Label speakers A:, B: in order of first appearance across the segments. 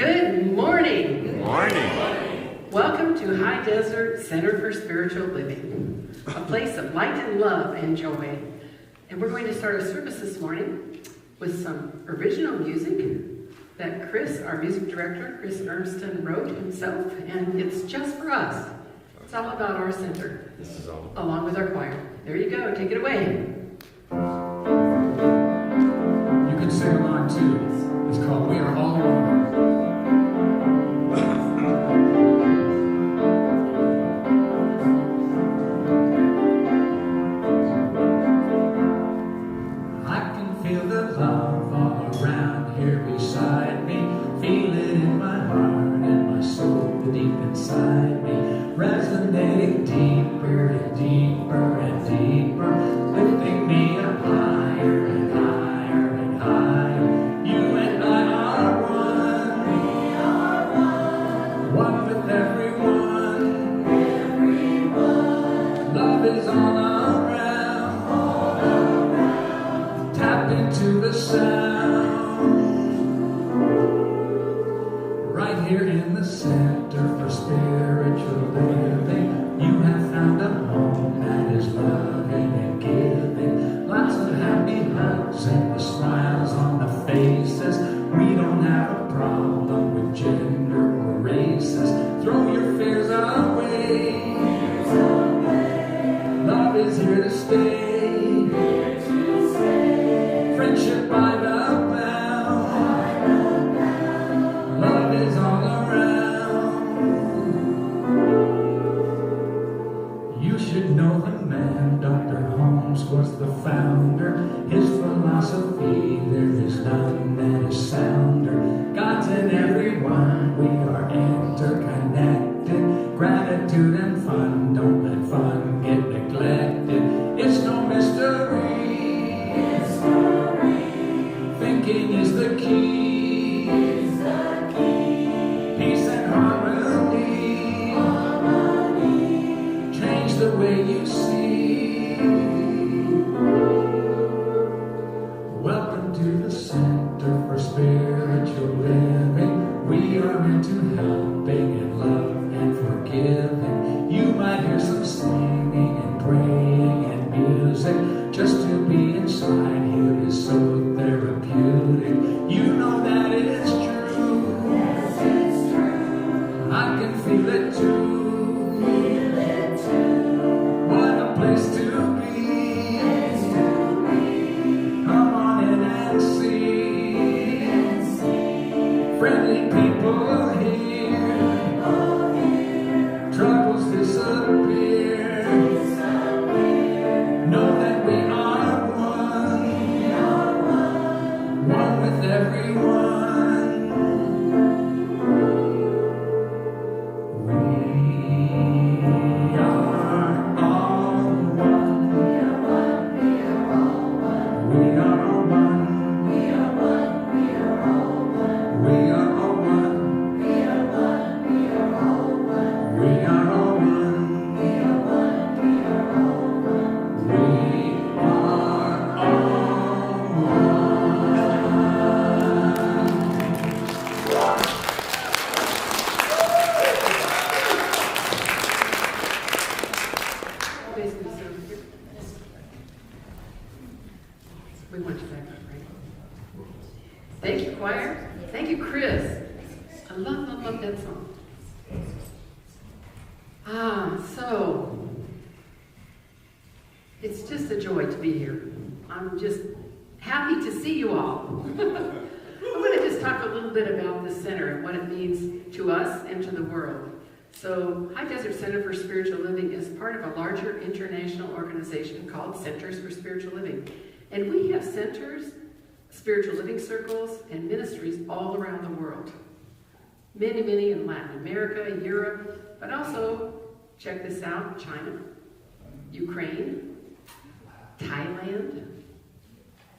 A: Good morning.
B: Good morning.
A: Welcome to High Desert Center for Spiritual Living, a place of light and love and joy. And we're going to start our service this morning with some original music that Chris, our music director, Chris Ernston, wrote himself, and it's just for us. It's all about our center, along with our choir. There you go. Take it away.
C: You can sing along too. It's called We Are All Alone.
D: Resonating deeper and deeper and deeper, lifting me up higher and higher and higher. You and I are one. We are one. One with everyone. Everyone. Love is all around. All around. Tap into the sound. Right here in the center for spiritual living, you have found a home that is loving and giving. Lots of happy hugs and the smiles on the faces. We don't have a problem with gender or races. Throw your fears away. Love is here to stay. Friendship by the love is all around. You should know the man, Dr. Holmes was the founder. His philosophy, there is none that is sounder. God's in everyone, we are interconnected. Gratitude and fun, don't let fun get neglected. It's no mystery. Thinking is the key. Peace and harmony. Change the way you see. Welcome to the Center for Spiritual Living. We are into helping and love and forgiving. You might hear some singing and praying and music. Just to be inside here is so therapeutic. You know that it's true. I can feel it too. What a place to be. Come on in and see. Friendly people here. Troubles disappear. Know that we are one. One with everyone.
A: So, High Desert Center for Spiritual Living is part of a larger international organization called Centers for Spiritual Living. And we have centers, spiritual living circles, and ministries all around the world. Many, many in Latin America, Europe, but also, check this out, China, Ukraine, Thailand,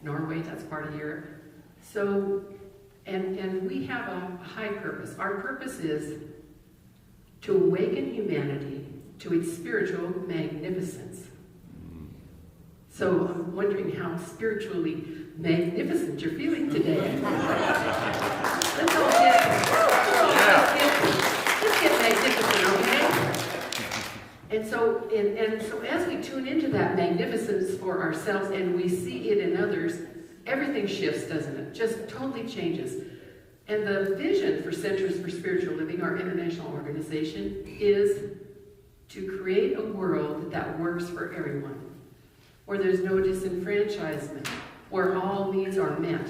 A: Norway, that's part of Europe. So, and we have a high purpose. Our purpose is to awaken humanity to its spiritual magnificence. So I'm wondering how spiritually magnificent you're feeling today. Let's all get magnificent, okay? And so as we tune into that magnificence for ourselves and we see it in others, everything shifts, doesn't it? Just totally changes. And the vision for Centers for Spiritual Living, our international organization, is to create a world that works for everyone, where there's no disenfranchisement, where all needs are met,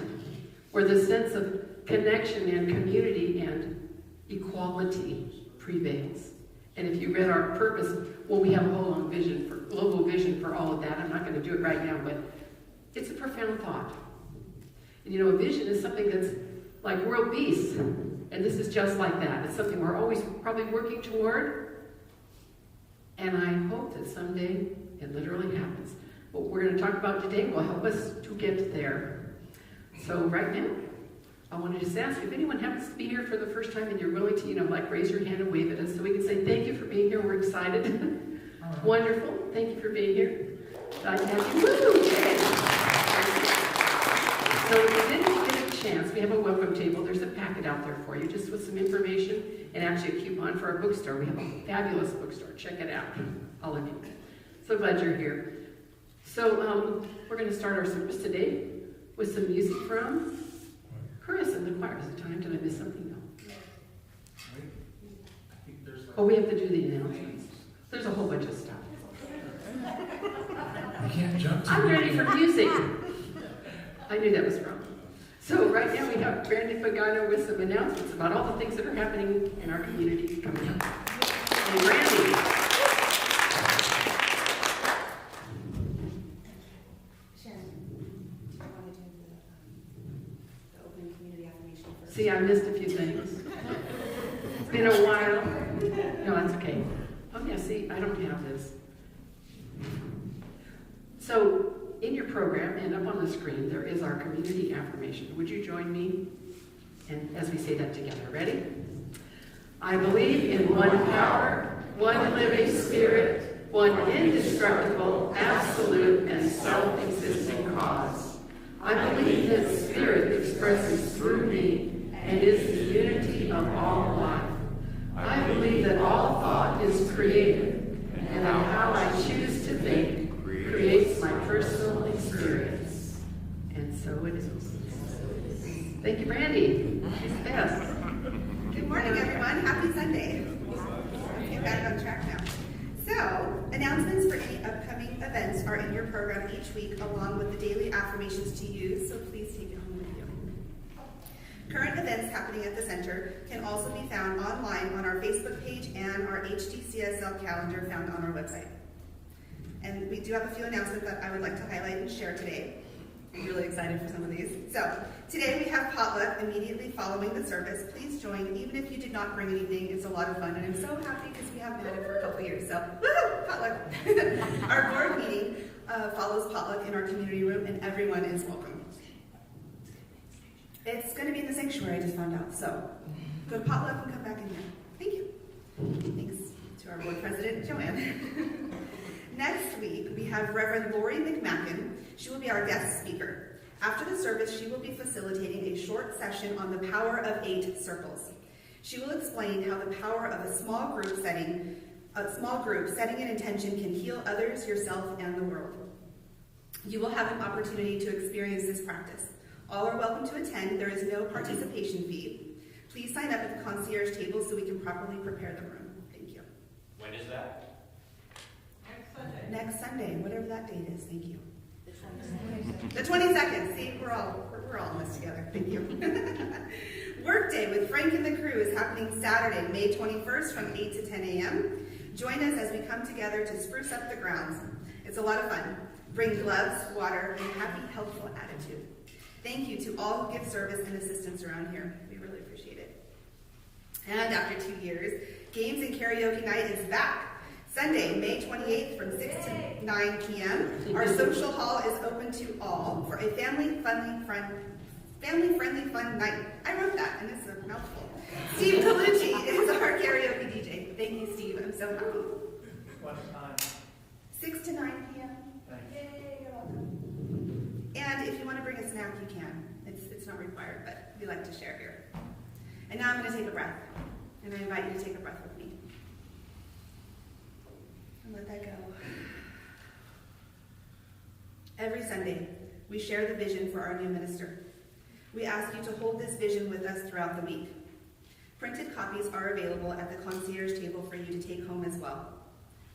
A: where the sense of connection and community and equality prevails. And if you read our purpose, well, we have a whole long vision for global vision for all of that. I'm not going to do it right now, but it's a profound thought. And a vision is something that's like world peace, and this is just like that. It's something we're always probably working toward, and I hope that someday it literally happens. What we're going to talk about today will help us to get there. So right now, I want to just ask if anyone happens to be here for the first time and you're willing to, raise your hand and wave at us so we can say thank you for being here. We're excited. Right. Wonderful. Thank you for being here. Glad to have you. Woo! Yay. So if you didn't get a chance, we have a welcome table. There's a packet out there for you, just with some information and actually a coupon for our bookstore. We have a fabulous bookstore. Check it out, all of you. So glad you're here. So we're going to start our service today with some music from Chris and the choir. Is it time? Did I miss something? No. Oh, we have to do the announcements. There's a whole bunch of stuff.
C: You can't jump to
A: I'm ready for music. I knew that was wrong. So right now we have Brandi Pagano with some announcements about all the things that are happening in our community coming up. And Brandi.
B: Sharon, do you want to do the opening community affirmation first?
A: See, I missed a few things. It's been a while. No, that's okay. Oh yeah, see, I don't have this. So, in your program and up on the screen, there is our community affirmation. Would you join me? And as we say that together, ready? I believe in one power, one living spirit, one indestructible, absolute, and self-existing cause. I believe that spirit expresses through me and is the unity of all life. I believe that all thought is creative, and that how I choose to think creates my personal experience. And so it is. Thank you, Brandi. She's the best.
B: Good morning, everyone. Happy Sunday. Okay, back on track now. So, announcements for any upcoming events are in your program each week, along with the daily affirmations to use, so please take it home with you. Current events happening at the center can also be found online on our Facebook page and our HDCSL calendar found on our website. And we do have a few announcements that I would like to highlight and share today. I'm really excited for some of these. So, today we have potluck immediately following the service. Please join, even if you did not bring anything. It's a lot of fun, and I'm so happy because we haven't had it for a couple years. So, woohoo, potluck! Our board meeting follows potluck in our community room, and everyone is welcome. It's going to be in the sanctuary, I just found out. So, go to potluck and come back in here. Thank you. Thanks to our board president, Joanne. Next week, we have Reverend Lori McMacken. She will be our guest speaker. After the service, she will be facilitating a short session on the power of 8 circles. She will explain how the power of a small group setting an intention can heal others, yourself, and the world. You will have an opportunity to experience this practice. All are welcome to attend. There is no participation fee. Please sign up at the concierge table so we can properly prepare the room. Thank you.
E: When is that?
B: Next Sunday, whatever that date is. Thank you. The 22nd. See, we're all in this together. Thank you. Workday with Frank and the crew is happening Saturday, May 21st from 8 to 10 a.m. Join us as we come together to spruce up the grounds. It's a lot of fun. Bring gloves, water, and a happy, helpful attitude. Thank you to all who give service and assistance around here. We really appreciate it. And after 2 years, Games and Karaoke Night is back. Sunday, May 28th from 6 to 9 p.m. Our social hall is open to all for a family-friendly fun night. I wrote that, and it's a mouthful. Steve Colucci is our karaoke DJ. Thank you, Steve. I'm so happy.
E: What time?
B: 6 to 9 p.m.
E: Thanks.
B: Yay, you're And if you want to bring a snack, you can. It's not required, but we like to share here. And now I'm going to take a breath. And I invite you to take a breath with me. And let that go. Every Sunday, we share the vision for our new minister. We ask you to hold this vision with us throughout the week. Printed copies are available at the concierge table for you to take home as well.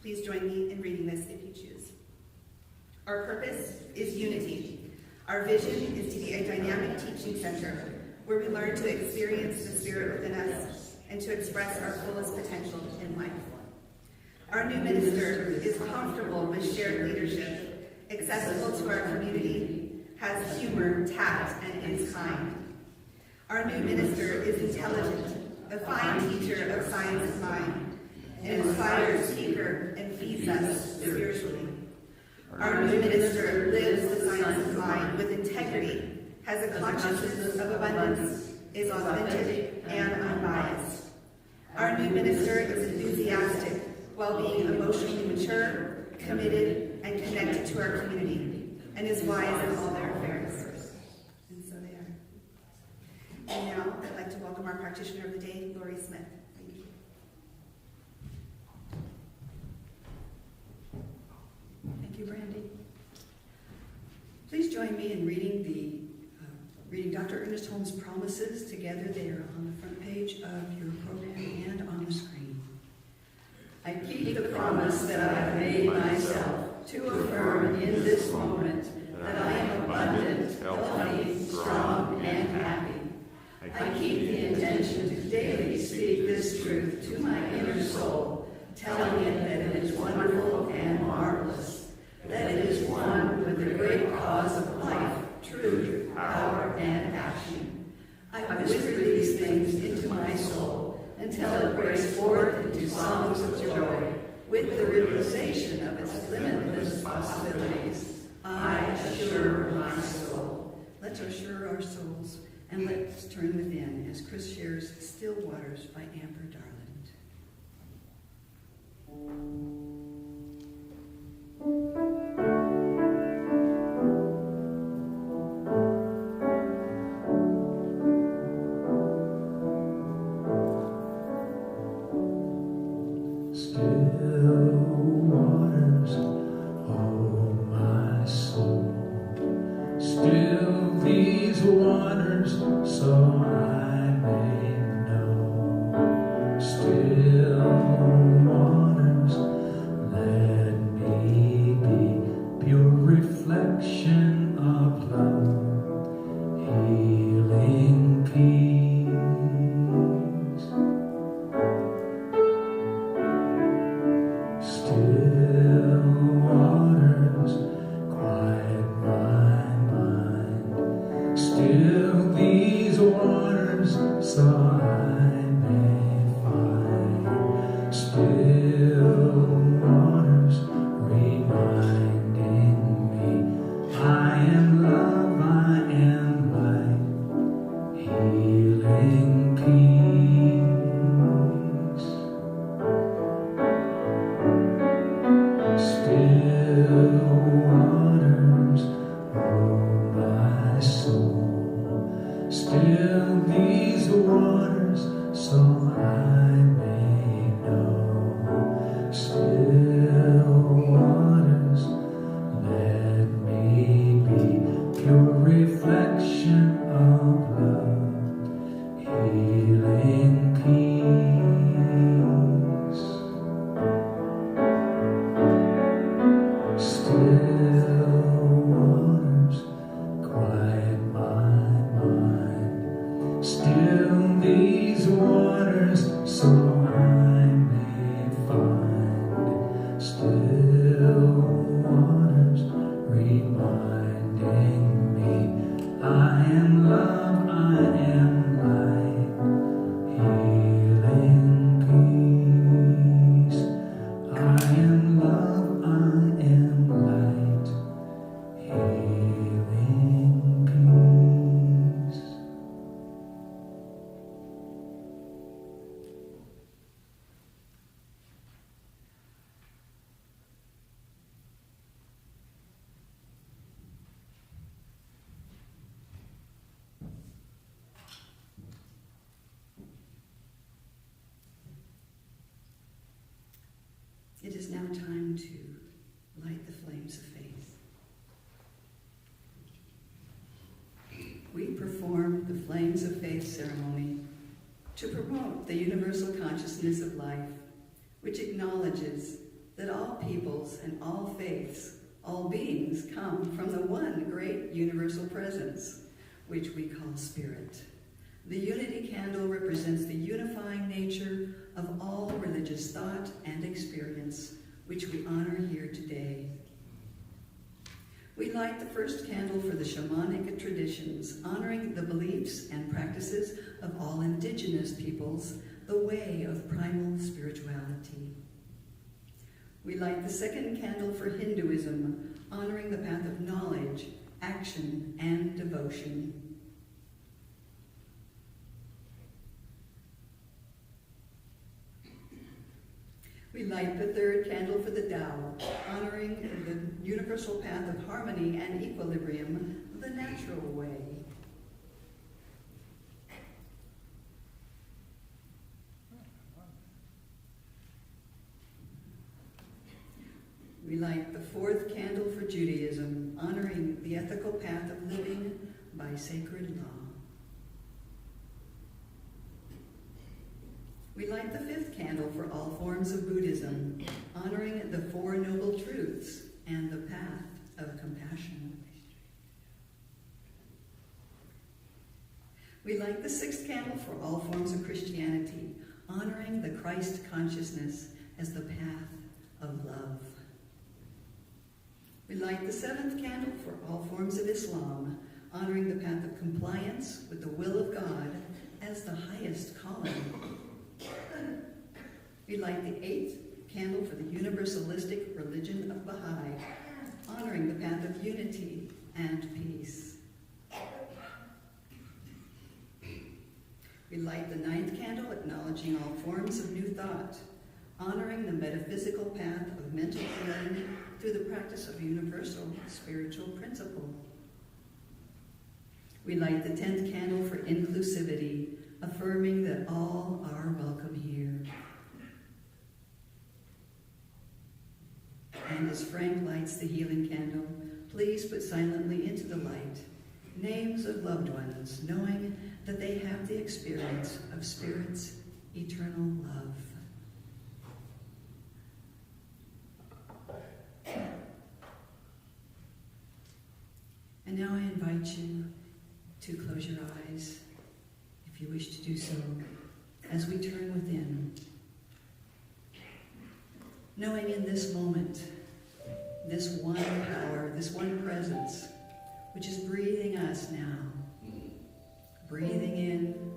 B: Please join me in reading this if you choose. Our purpose is unity. Our vision is to be a dynamic teaching center where we learn to experience the Spirit within us and to express our fullest potential in life. Our new minister is comfortable with shared leadership, accessible to our community, has humor, tact, and is kind. Our new minister is intelligent, a fine teacher of science and mind, an inspired speaker, and feeds us spiritually. Our new minister lives the science of mind with integrity, has a consciousness of abundance, is authentic and unbiased. Our new minister is enthusiastic while being emotionally mature, committed, and connected to our community, and is wise in all their affairs. And so they are. And now I'd like to welcome our practitioner of the day, Lori Smith. Thank you.
E: Thank you, Brandi. Please join me in reading Dr. Ernest Holmes' promises together. They are on the front page of your program and on the screen. I keep the promise that I have made myself to affirm in this moment that I am abundant, healthy, strong, and happy. I keep the intention to daily speak this truth to my inner soul, telling it that it is wonderful and marvelous, that it is one with the great cause of life, truth, power, and action. I whisper these things into my soul until it breaks forth into songs of joy with the realization of its limitless possibilities. I assure my soul. Let's assure our souls and let's turn within as Chris shares Still Waters by Amber Darland.
D: Still these waters, so I may know.
E: is now time to light the flames of faith. We perform the Flames of Faith ceremony to promote the universal consciousness of life, which acknowledges that all peoples and all faiths, all beings come from the one great universal presence, which we call Spirit. The unity candle represents the unifying nature of all religious thought and experience, which we honor here today. We light the first candle for the shamanic traditions, honoring the beliefs and practices of all indigenous peoples, the way of primal spirituality. We light the second candle for Hinduism, honoring the path of knowledge, action, and devotion. We light the third candle for the Tao, honoring the universal path of harmony and equilibrium, the natural way. We light the fourth candle for Judaism, honoring the ethical path of living by sacred law. We light the fifth candle for all forms of Buddhism, honoring the Four Noble Truths and the path of compassion. We light the sixth candle for all forms of Christianity, honoring the Christ consciousness as the path of love. We light the seventh candle for all forms of Islam, honoring the path of compliance with the will of God as the highest calling. We light the eighth candle for the universalistic religion of Baha'i, honoring the path of unity and peace. We light the ninth candle, acknowledging all forms of new thought, honoring the metaphysical path of mental healing through the practice of universal spiritual principle. We light the 10th candle for inclusivity, affirming that all are welcome here. And as Frank lights the healing candle, please put silently into the light names of loved ones, knowing that they have the experience of Spirit's eternal love. And now I invite you to close your eyes, if you wish to do so, as we turn within, knowing in this moment, this one power, this one presence, which is breathing us now. Breathing in,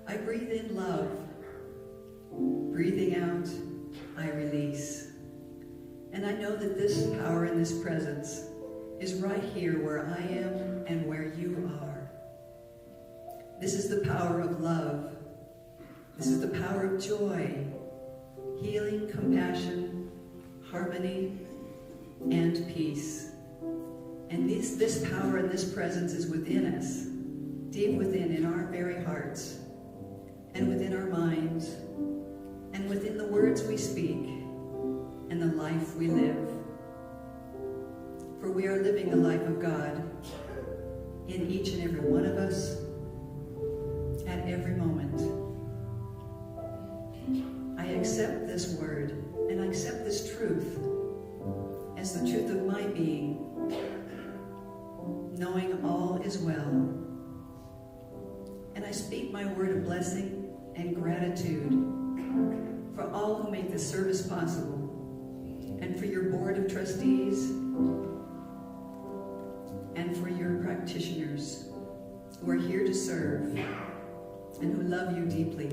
E: I breathe in love. Breathing out, I release. And I know that this power and this presence is right here where I am and where you are. This is the power of love. This is the power of joy, healing, compassion, harmony, and peace. And this power and this presence is within us, deep within, in our very hearts, and within our minds, and within the words we speak, and the life we live. For we are living the life of God in each and every one of us, at every moment. I accept this word, and I accept this truth as the truth of my being, knowing all is well. And I speak my word of blessing and gratitude for all who make this service possible, and for your board of trustees, and for your practitioners who are here to serve and who love you deeply.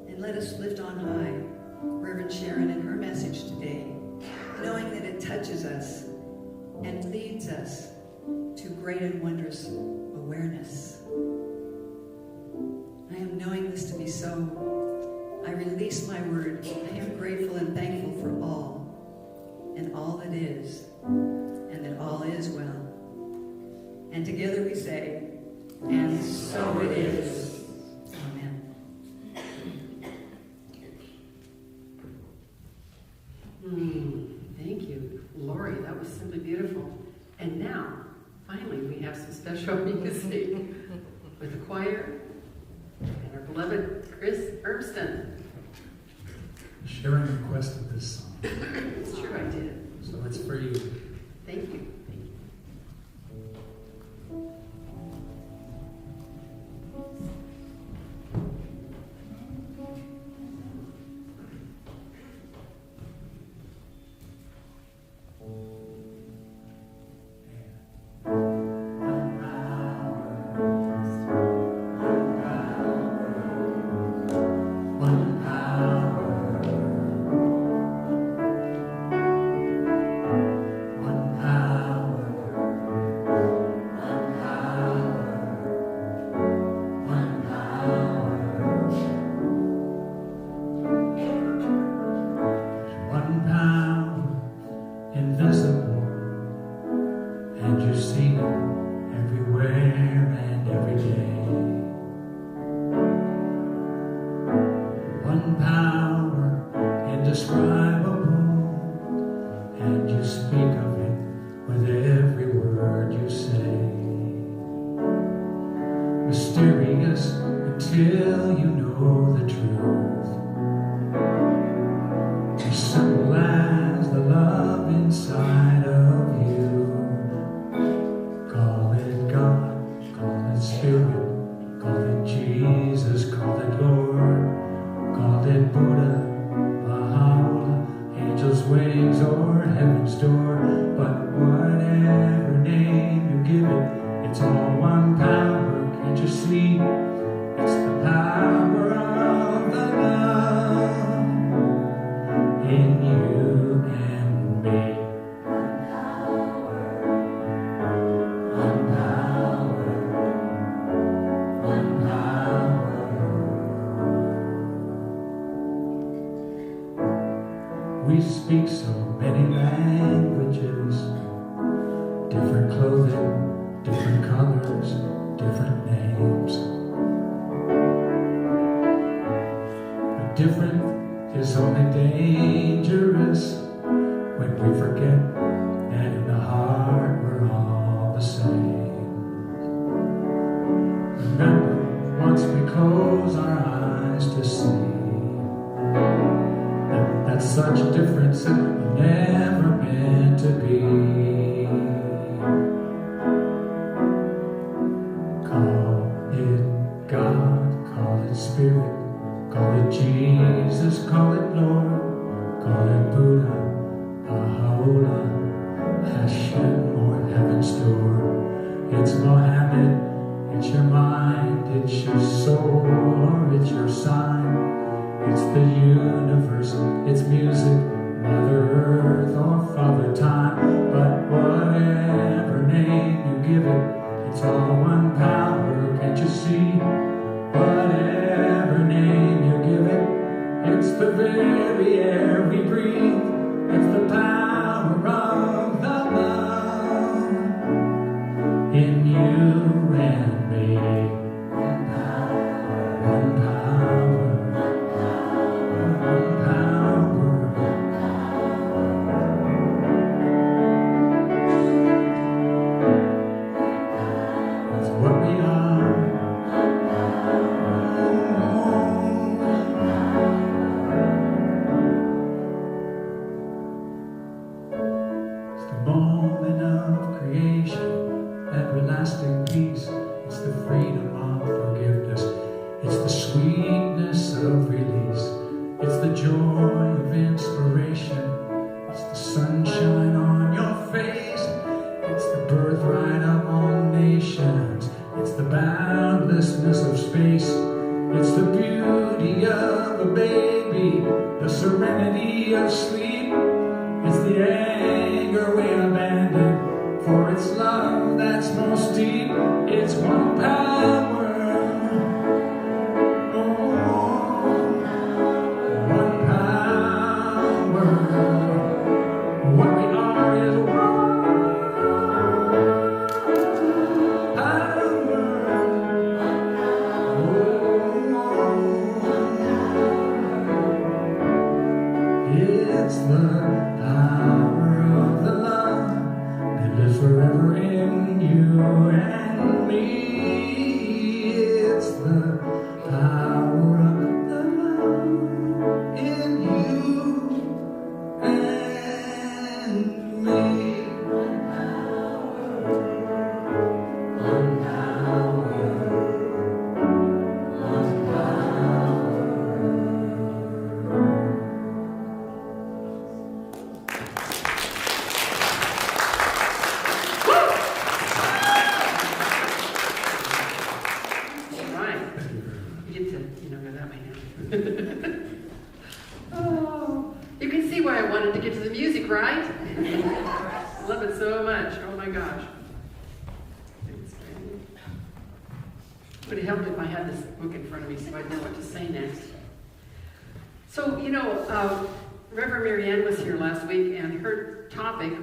E: And let us lift on high Reverend Sharon and her message today, knowing that it touches us and leads us to great and wondrous awareness. I am knowing this to be so. I release my word. I am grateful and thankful for all, and all that is, and that all is well. And together we say, and so it is. Amen.
A: special music with the choir and our beloved Chris Urmston.
D: Sharon requested this song,
A: It's true, I did.
D: so it's for you.
A: Thank you. Thank you.
D: We speak so many languages, different clothing, different colors, different names. But different is only dangerous when we forget that in the heart we're all the same. Remember, once we close our eyes to see that such difference never meant to be. Call it God, call it Spirit, call it Jesus, call it Lord, call it Buddha, Baha'u'llah, Hashem, or Heaven's Door. It's Mohammed, it's your mind, it's your soul, or it's your sign. It's the universe, it's music, Mother Earth or Father Time. But whatever name you give it, it's all one power, can't you see? Whatever name you give it, it's the very air we breathe. It's the power of the love in you and me. One power, one power. Forever in you and
A: You know, go that way now. Oh, you can see why I wanted to get to the music, right? I love it so much. Oh my gosh. It would have helped if I had this book in front of me so I'd know what to say next. So, you know, Reverend Marianne was here last week, and her topic,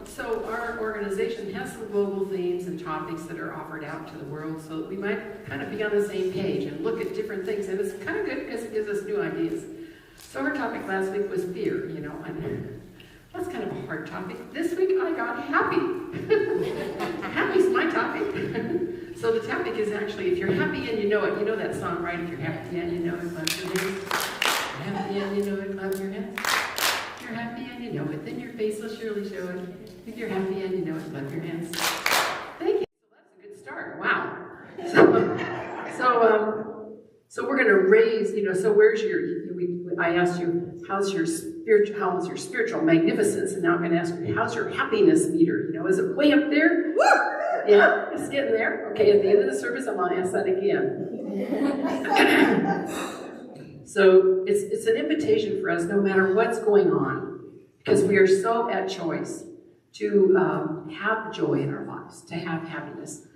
A: so our organization has some global themes and topics that are offered out to the world so that we might kind of be on the same page and look at different things, and it's kind of good because it gives us new ideas. So her topic last week was fear, you know, and that's kind of a hard topic. This week I got happy. Happy's my topic. So the topic is actually, if you're happy and you know it, you know that song, right? If you're happy and you know it, clap your hands. If you're happy and you know it, clap your hands. If you're happy and you know it, then your face will surely show it. If you're happy and you know it, clap your hands. Thank you. So that's a good start. Wow. So we're going to raise, you know, so where's your, I asked you, how was your spiritual magnificence? And now I'm going to ask you, how's your happiness meter? You know, is it way up there? Woo! Yeah, it's getting there. Okay, at the end of the service, I'm going to ask that again. So it's an invitation for us, no matter what's going on, because we are so at choice to have joy in our lives, to have happiness.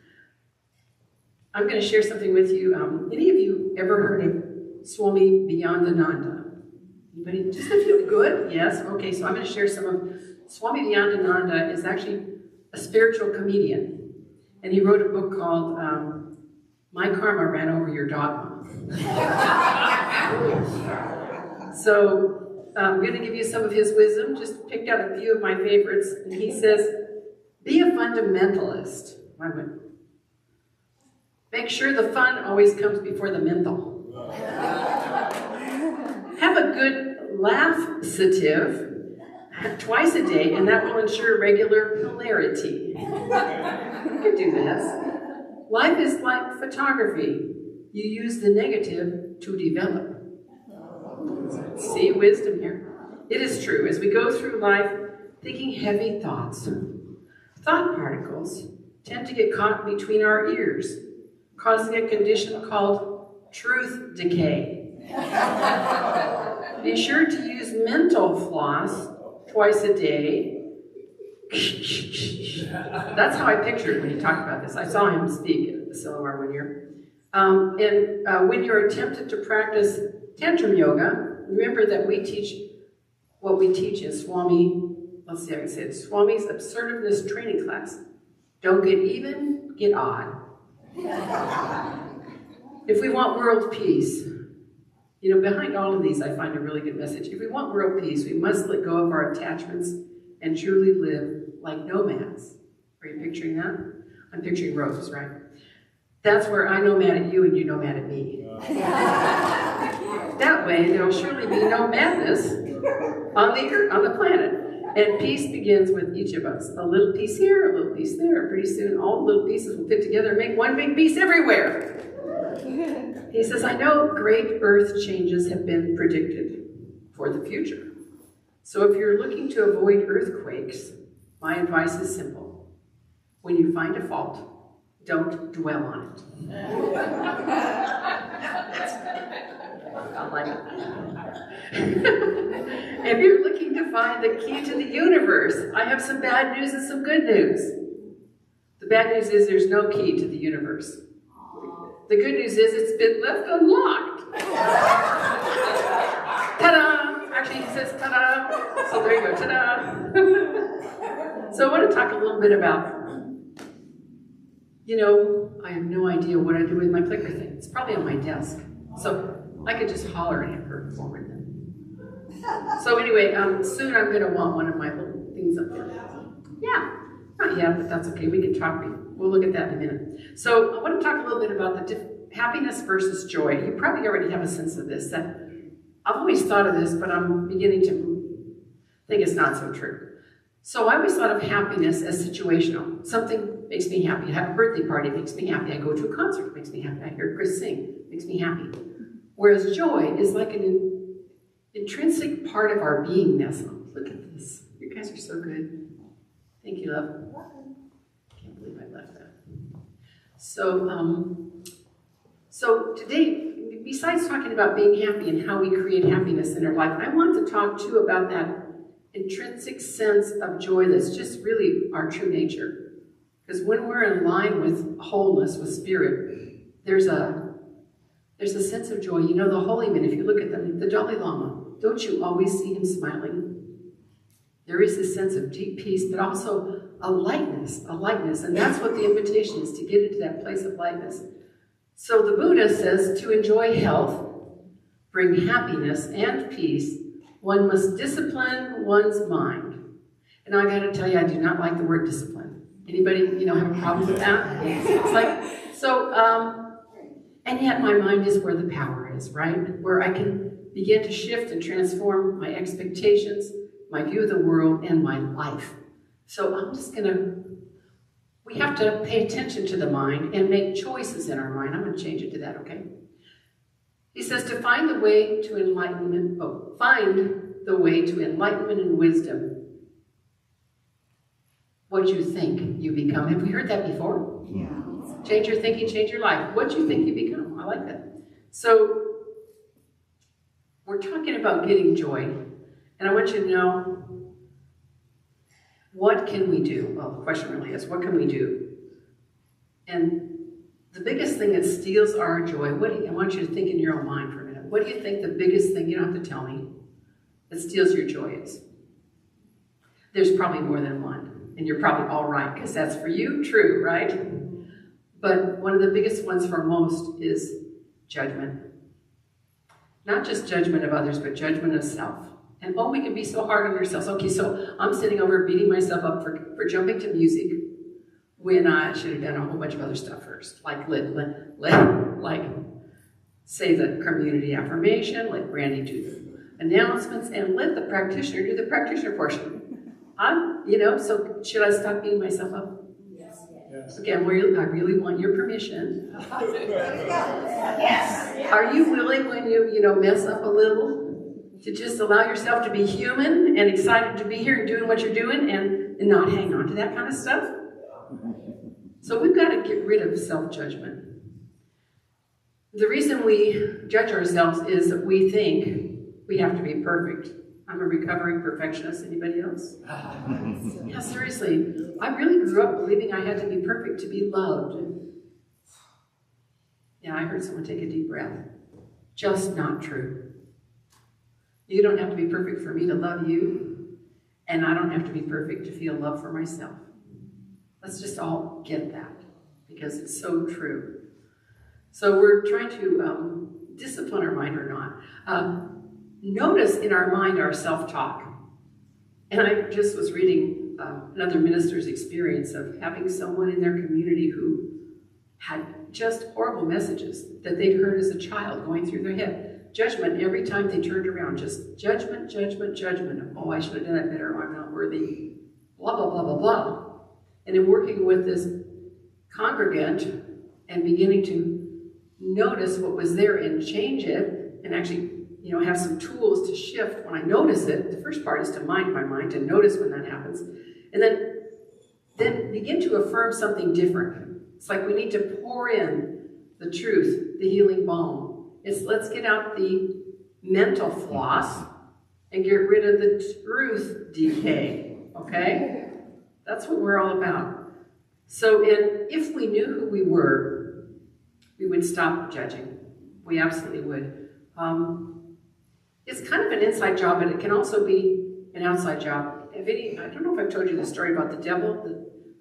A: I'm going to share something with you. Any of you ever heard of Swami Vivekananda? Anybody? Just a few. Good? Yes? Okay, so I'm going to share some of... Swami Vivekananda is actually a spiritual comedian. And he wrote a book called My Karma Ran Over Your Dogma. So I'm going to give you some of his wisdom. Just picked out a few of my favorites. And he says, be a fundamentalist. I went, make sure the fun always comes before the mental. Have a good laugh-sative twice a day, and that will ensure regular hilarity. You can do this. Life is like photography. You use the negative to develop. See wisdom here. It is true. As we go through life thinking heavy thoughts, thought particles tend to get caught between our ears, causing a condition called truth decay. Be sure to use mental floss twice a day. That's how I pictured when he talked about this. I saw him speak at the Silomar one year. When you're tempted to practice tantrum yoga, remember that we teach what we teach in Swami, let's see how I can say it, Swami's Assertiveness Training Class. Don't get even, get odd. If we want world peace, you know, behind all of these, I find a really good message. If we want world peace, we must let go of our attachments and truly live like nomads. Are you picturing that? I'm picturing Rose, right? That's where I nomad at you and you nomad at me. That way, there will surely be no madness on the earth, on the planet. And peace begins with each of us. A little piece here, a little piece there. Pretty soon, all the little pieces will fit together and make one big piece everywhere. He says, I know great earth changes have been predicted for the future. So if you're looking to avoid earthquakes, my advice is simple. When you find a fault, don't dwell on it. I like it. If you're looking to find the key to the universe, I have some bad news and some good news. The bad news is there's no key to the universe. The good news is it's been left unlocked. Ta-da! Actually, he says ta-da. So there you go, ta-da. So I want to talk a little bit about, you know, I have no idea what I do with my clicker thing. It's probably on my desk. So I could just holler and have her forward them. So anyway, soon I'm going to want one of my little things up there. Yeah, not yet, but that's okay. We can talk. We'll look at that in a minute. So I want to talk a little bit about the happiness versus joy. You probably already have a sense of this. That I've always thought of this, but I'm beginning to think it's not so true. So I always thought of happiness as situational. Something makes me happy. I have a birthday party, it makes me happy. I go to a concert, it makes me happy. I hear Chris sing, it makes me happy. Whereas joy is like an intrinsic part of our beingness. Look at this. You guys are so good. Thank you, love. Can't believe I left that. So today, besides talking about being happy and how we create happiness in our life, I want to talk too about that intrinsic sense of joy that's just really our true nature. Because when we're in line with wholeness, with spirit, there's a sense of joy. You know, the holy men, if you look at them, the Dalai Lama, don't you always see him smiling? There is this sense of deep peace, but also a lightness, and that's what the invitation is, to get into that place of lightness. So the Buddha says to enjoy health, bring happiness and peace, one must discipline one's mind. And I got to tell you, I do not like the word discipline. Anybody, have a problem with that? It's like, and yet my mind is where the power is, right? Where I can begin to shift and transform my expectations, my view of the world, and my life. So we have to pay attention to the mind and make choices in our mind. I'm going to change it to that, okay? He says to find the way to enlightenment and wisdom. What you think you become. Have we heard that before?
B: Yeah.
A: Change your thinking, change your life. What you think you become. I like that. So, we're talking about getting joy. And I want you to know, what can we do? Well, the question really is, what can we do? And the biggest thing that steals our joy, I want you to think in your own mind for a minute. What do you think the biggest thing, you don't have to tell me, that steals your joy is? There's probably more than one. And you're probably all right, because that's for you true, right? But one of the biggest ones for most is judgment. Not just judgment of others, but judgment of self. And we can be so hard on ourselves. Okay, so I'm sitting over beating myself up for jumping to music when I should have done a whole bunch of other stuff first. Like say the community affirmation, let Brandi do the announcements, and let the practitioner do the practitioner portion. So should I stop beating myself up?
C: Yes.
A: Okay, I really want your permission.
B: Yes.
A: Are you willing when you mess up a little to just allow yourself to be human and excited to be here and doing what you're doing and not hang on to that kind of stuff? So we've got to get rid of self-judgment. The reason we judge ourselves is that we think we have to be perfect. I'm a recovering perfectionist. Anybody else? Yeah, seriously. I really grew up believing I had to be perfect to be loved. Yeah, I heard someone take a deep breath. Just not true. You don't have to be perfect for me to love you, and I don't have to be perfect to feel love for myself. Let's just all get that, because it's so true. So we're trying to discipline our mind or not. Notice in our mind our self-talk. And I just was reading another minister's experience of having someone in their community who had just horrible messages that they'd heard as a child going through their head. Judgment every time they turned around, just judgment, judgment, judgment. Oh, I should have done that better, or I'm not worthy, blah, blah, blah, blah, blah. And in working with this congregant and beginning to notice what was there and change it, and actually have some tools to shift when I notice it. The first part is to mind my mind, to notice when that happens. And then begin to affirm something different. It's like we need to pour in the truth, the healing balm. Let's get out the mental floss and get rid of the truth decay, okay? That's what we're all about. So if we knew who we were, we would stop judging. We absolutely would. It's kind of an inside job, but it can also be an outside job. I don't know if I've told you the story about the devil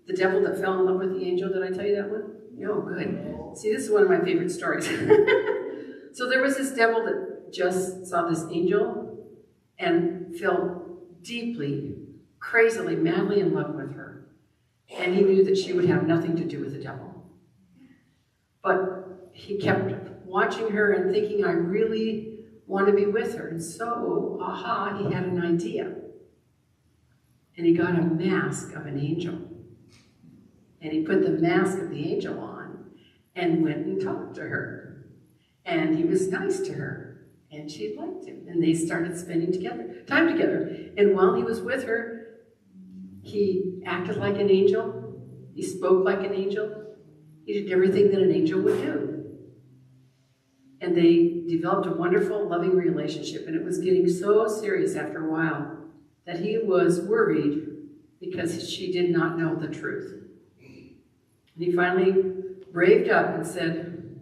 A: that fell in love with the angel. Did I tell you that one? No, good. See, this is one of my favorite stories. So there was this devil that just saw this angel and fell deeply, crazily, madly in love with her. And he knew that she would have nothing to do with the devil. But he kept watching her and thinking, I really want to be with her. And so, he had an idea. And he got a mask of an angel. And he put the mask of the angel on and went and talked to her. And he was nice to her. And she liked him. And they started spending time together. And while he was with her, he acted like an angel. He spoke like an angel. He did everything that an angel would do. And they developed a wonderful, loving relationship, and it was getting so serious after a while that he was worried because she did not know the truth. And he finally braved up and said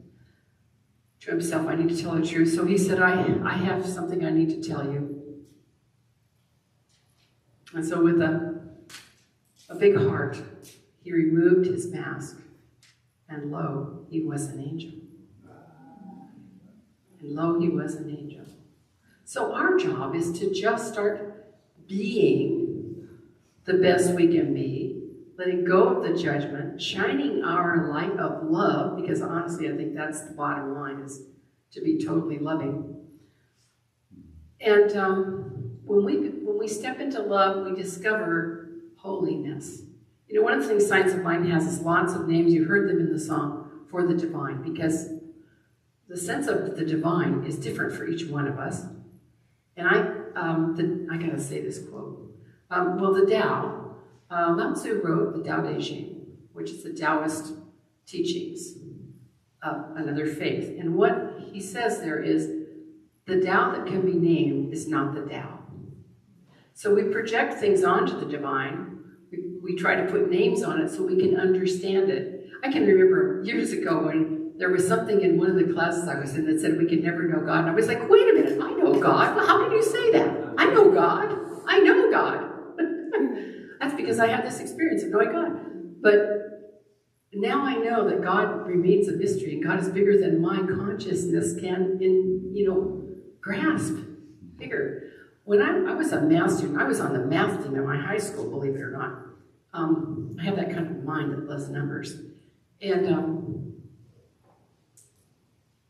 A: to himself, I need to tell the truth. So he said, I have something I need to tell you. And so with a big heart, he removed his mask, and lo, he was an angel. And lo, he was an angel. So our job is to just start being the best we can be, letting go of the judgment, shining our light of love, because honestly, I think that's the bottom line, is to be totally loving. And when we step into love, we discover holiness. You know, one of the things Science of Mind has is lots of names. You heard them in the song, for the divine, because the sense of the divine is different for each one of us. And I gotta say this quote. The Tao, Lao Tzu wrote the Tao Te Ching, which is the Taoist teachings of another faith. And what he says there is, the Tao that can be named is not the Tao. So we project things onto the divine. We try to put names on it so we can understand it. I can remember years ago when there was something in one of the classes I was in that said we could never know God. And I was like, wait a minute, I know God. Well, how can you say that? I know God. I know God. That's because I had this experience of knowing God. But now I know that God remains a mystery, and God is bigger than my consciousness can, grasp. Bigger. When I was a math student, I was on the math team at my high school, believe it or not. I have that kind of mind that loves numbers. And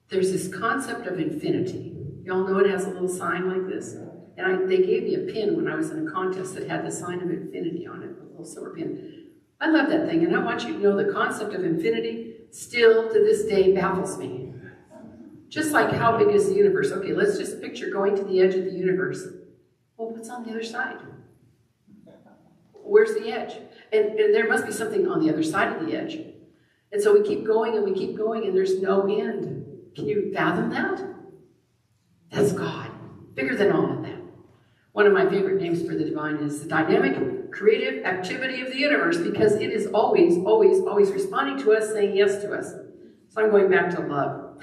A: there's this concept of infinity. Y'all know it has a little sign like this? And they gave me a pin when I was in a contest that had the sign of infinity on it, a little silver pin. I love that thing, and I want you to know the concept of infinity still to this day baffles me. Just like how big is the universe? Okay, let's just picture going to the edge of the universe. Well, what's on the other side? Where's the edge? And there must be something on the other side of the edge. And so we keep going and we keep going, and there's no end. Can you fathom that? That's God, bigger than all of that. One of my favorite names for the divine is the dynamic, creative activity of the universe, because it is always, always, always responding to us, saying yes to us. So I'm going back to love.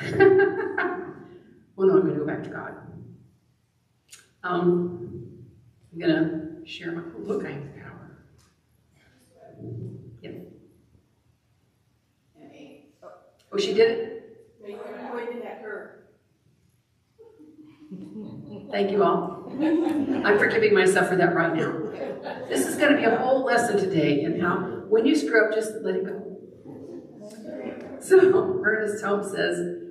A: Well, no, I'm going to go back to God. I'm going to share my, look, I have power. Yeah. Oh, she did it?
F: No, you pointed at her.
A: Thank you all. I'm forgiving myself for that right now. This is going to be a whole lesson today in how, when you screw up, just let it go. So, Ernest Holmes says,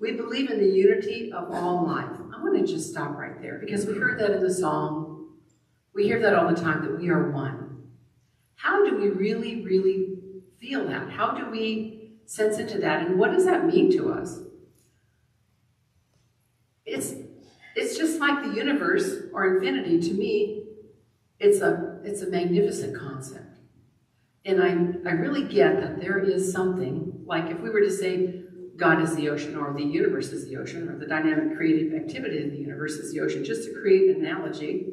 A: we believe in the unity of all life. I want to just stop right there, because we heard that in the song. We hear that all the time, that we are one. How do we really, really feel that? How do we sense into that? And what does that mean to us? It's just like the universe or infinity. To me, it's a magnificent concept. And I really get that there is something, like if we were to say God is the ocean, or the universe is the ocean, or the dynamic creative activity of the universe is the ocean, just to create an analogy.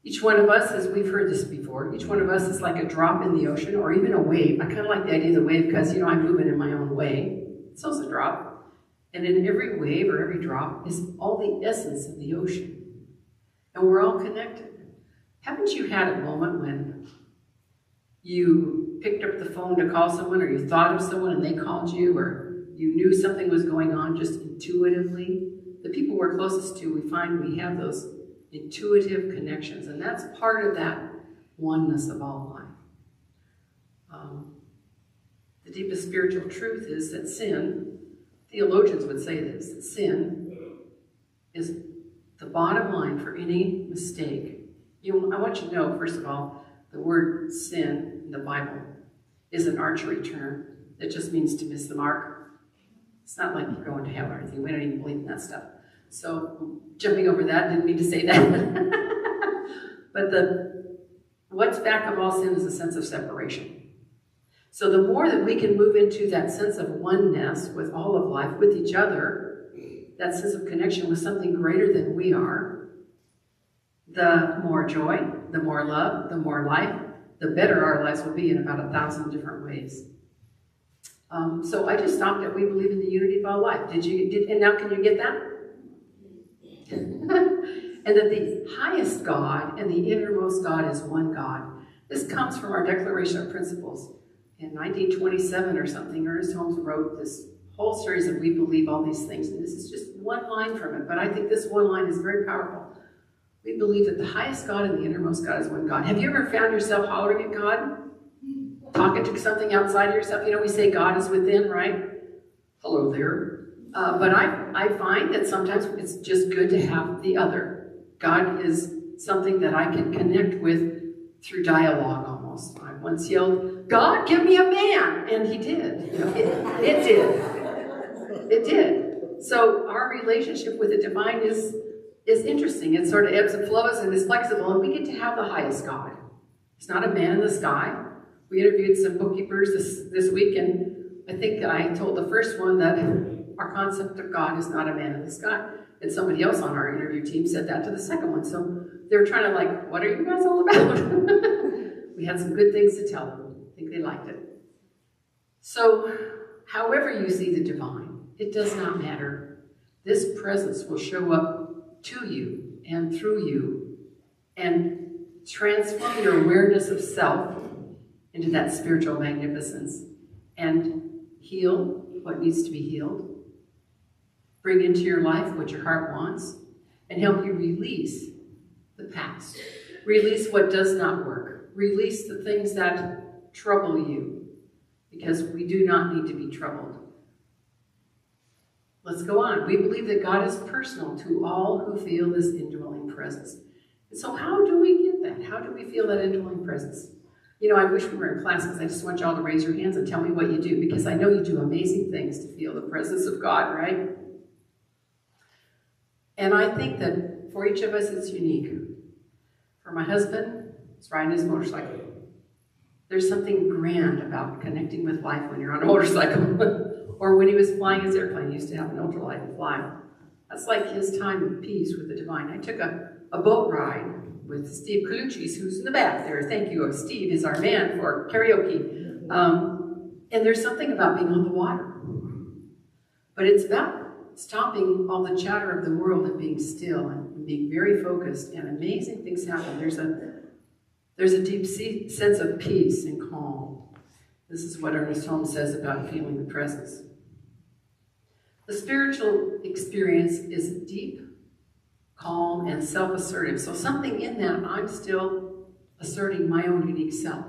A: Each one of us, as we've heard this before, each one of us is like a drop in the ocean, or even a wave. I kind of like the idea of the wave because, I'm moving in my own way. So it's a drop. And in every wave or every drop is all the essence of the ocean. And we're all connected. Haven't you had a moment when you picked up the phone to call someone, or you thought of someone and they called you, or you knew something was going on just intuitively? The people we're closest to, we find we have those intuitive connections, and that's part of that oneness of all life. The deepest spiritual truth is that sin, theologians would say this, that sin is the bottom line for any mistake. I want you to know, first of all, the word sin in the Bible is an archery term that just means to miss the mark. It's not like you're going to hell or anything. We don't even believe in that stuff. So jumping over that, didn't mean to say that. But what's back of all sin is a sense of separation. So the more that we can move into that sense of oneness with all of life, with each other, that sense of connection with something greater than we are, the more joy, the more love, the more life, the better our lives will be in about 1,000 different ways. So I just stopped at we believe in the unity of all life. And now can you get that? And that the highest God and the innermost God is one God. This comes from our Declaration of Principles. In 1927 or something, Ernest Holmes wrote this whole series of we believe all these things. And this is just one line from it, but I think this one line is very powerful. We believe that the highest God and the innermost God is one God. Have you ever found yourself hollering at God? Talking to something outside of yourself? You know, we say God is within, right? Hello there. But I find that sometimes it's just good to have the other. God is something that I can connect with through dialogue almost. I once yelled, God, give me a man! And he did. You know, it did. It did. So our relationship with the divine is interesting. It sort of ebbs and flows and is flexible, and we get to have the highest God. It's not a man in the sky. We interviewed some bookkeepers this week, and I think I told the first one that our concept of God is not a man in the sky. And somebody else on our interview team said that to the second one. So they were trying to like, what are you guys all about? We had some good things to tell them. I think they liked it. So however you see the divine, it does not matter. This presence will show up to you and through you and transform your awareness of self into that spiritual magnificence and heal what needs to be healed. Bring into your life what your heart wants and help you release the past. Release what does not work. Release the things that trouble you, because we do not need to be troubled. Let's go on. We believe that God is personal to all who feel this indwelling presence. And so how do we get that? How do we feel that indwelling presence? You know, I wish we were in class, because I just want you all to raise your hands and tell me what you do, because I know you do amazing things to feel the presence of God, right? And I think that for each of us, it's unique. For my husband, it's riding his motorcycle. There's something grand about connecting with life when you're on a motorcycle. Or when he was flying his airplane, he used to have an ultralight and fly. That's like his time of peace with the divine. I took a boat ride with Steve Colucci's, who's in the back there. Thank you. Steve is our man for karaoke. And there's something about being on the water. But it's about stopping all the chatter of the world and being still and being very focused, and amazing things happen. There's a deep sense of peace and calm. This is what Ernest Holmes says about feeling the presence. The spiritual experience is deep, calm, and self-assertive. So something in that, I'm still asserting my own unique self.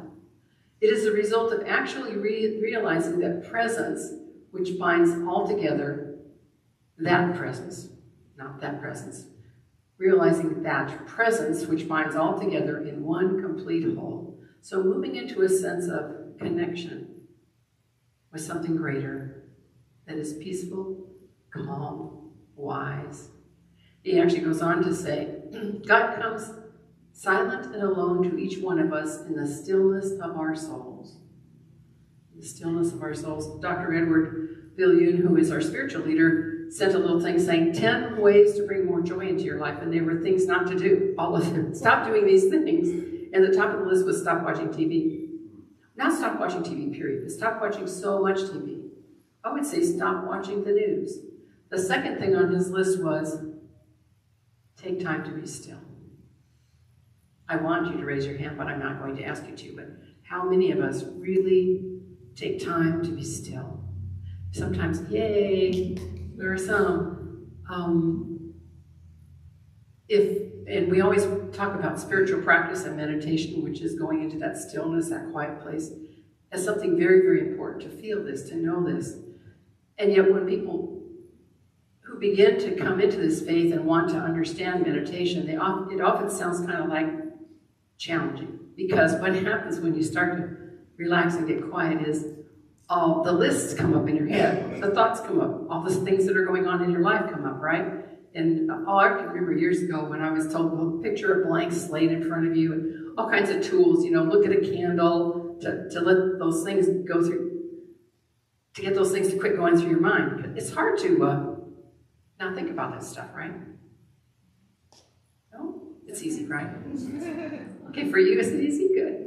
A: It is a result of actually realizing that presence, which binds all together, that presence, not that presence. Realizing that presence, which binds all together in one complete whole. So moving into a sense of connection with something greater that is peaceful, calm, wise. He actually goes on to say, God comes silent and alone to each one of us in the stillness of our souls. The stillness of our souls. Dr. Edward Villion, who is our spiritual leader, sent a little thing saying 10 ways to bring more joy into your life, and they were things not to do, all of them. Stop doing these things. And the top of the list was stop watching TV. Not stop watching TV, period, but stop watching so much TV. I would say stop watching the news. The second thing on his list was take time to be still. I want you to raise your hand, but I'm not going to ask you to, but how many of us really take time to be still? Sometimes, yay, there are some. And we always talk about spiritual practice and meditation, which is going into that stillness, that quiet place, as something very, very important to feel this, to know this. And yet when people who begin to come into this faith and want to understand meditation, it often sounds kind of like challenging. Because what happens when you start to relax and get quiet is all the lists come up in your head, the thoughts come up, all the things that are going on in your life come up, right? And I can remember years ago when I was told, well, picture a blank slate in front of you and all kinds of tools, you know, look at a candle to let those things go through, to get those things to quit going through your mind. It's hard to Now think about that stuff, right? No? It's easy, right? Okay, for you, is it easy? Good.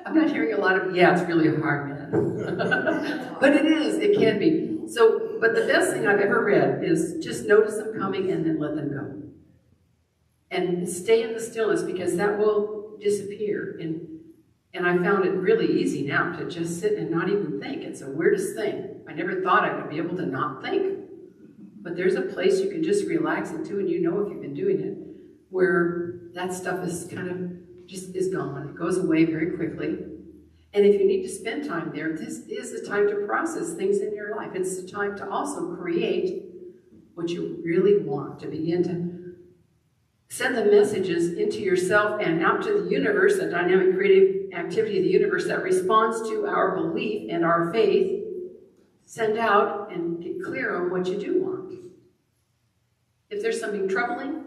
A: I'm not hearing a lot of, yeah, it's really hard, man. But it is, it can be. So, but the best thing I've ever read is just notice them coming and then let them go. And stay in the stillness, because that will disappear. And I found it really easy now to just sit and not even think. It's the weirdest thing. I never thought I would be able to not think. But there's a place you can just relax into, and you know if you've been doing it, where that stuff is kind of just is gone. It goes away very quickly. And if you need to spend time there, this is the time to process things in your life. It's the time to also create what you really want, to begin to send the messages into yourself and out to the universe, the dynamic creative activity of the universe that responds to our belief and our faith. Send out and get clear on what you do want. If there's something troubling,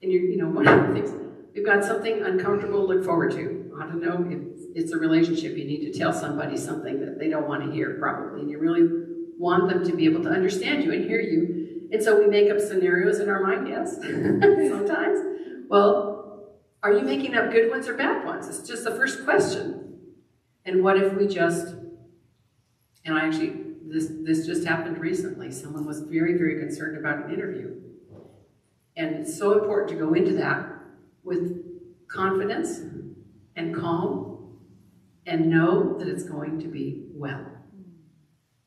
A: and one of the things, we've got something uncomfortable to look forward to. I don't know if it's a relationship. You need to tell somebody something that they don't want to hear, probably, and you really want them to be able to understand you and hear you. And so we make up scenarios in our mind, yes, sometimes. Well, are you making up good ones or bad ones? It's just the first question. And what if we just, and I actually, this just happened recently. Someone was very, very concerned about an interview. And it's so important to go into that with confidence and calm and know that it's going to be well.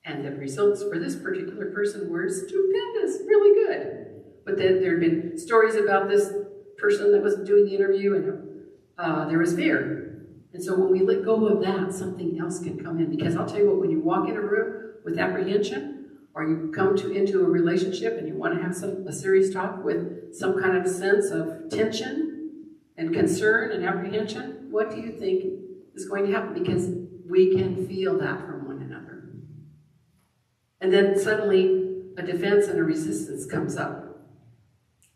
A: And the results for this particular person were stupendous, really good. But then there had been stories about this person that was doing the interview, and there was fear. And so when we let go of that, something else can come in. Because I'll tell you what, when you walk in a room with apprehension, or you come into a relationship and you want to have a serious talk with some kind of sense of tension and concern and apprehension, what do you think is going to happen? Because we can feel that from one another. And then suddenly a defense and a resistance comes up,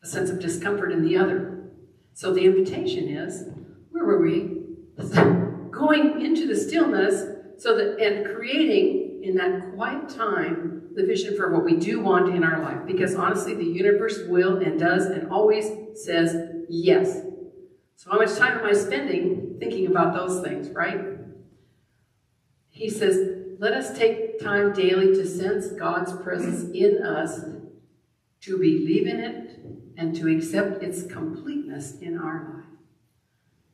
A: a sense of discomfort in the other. So the invitation is, where were we? Going into the stillness and creating in that quiet time the vision for what we do want in our life. Because honestly, the universe will and does and always says yes. So how much time am I spending thinking about those things, right? He says, let us take time daily to sense God's presence in us, to believe in it, and to accept its completeness in our life.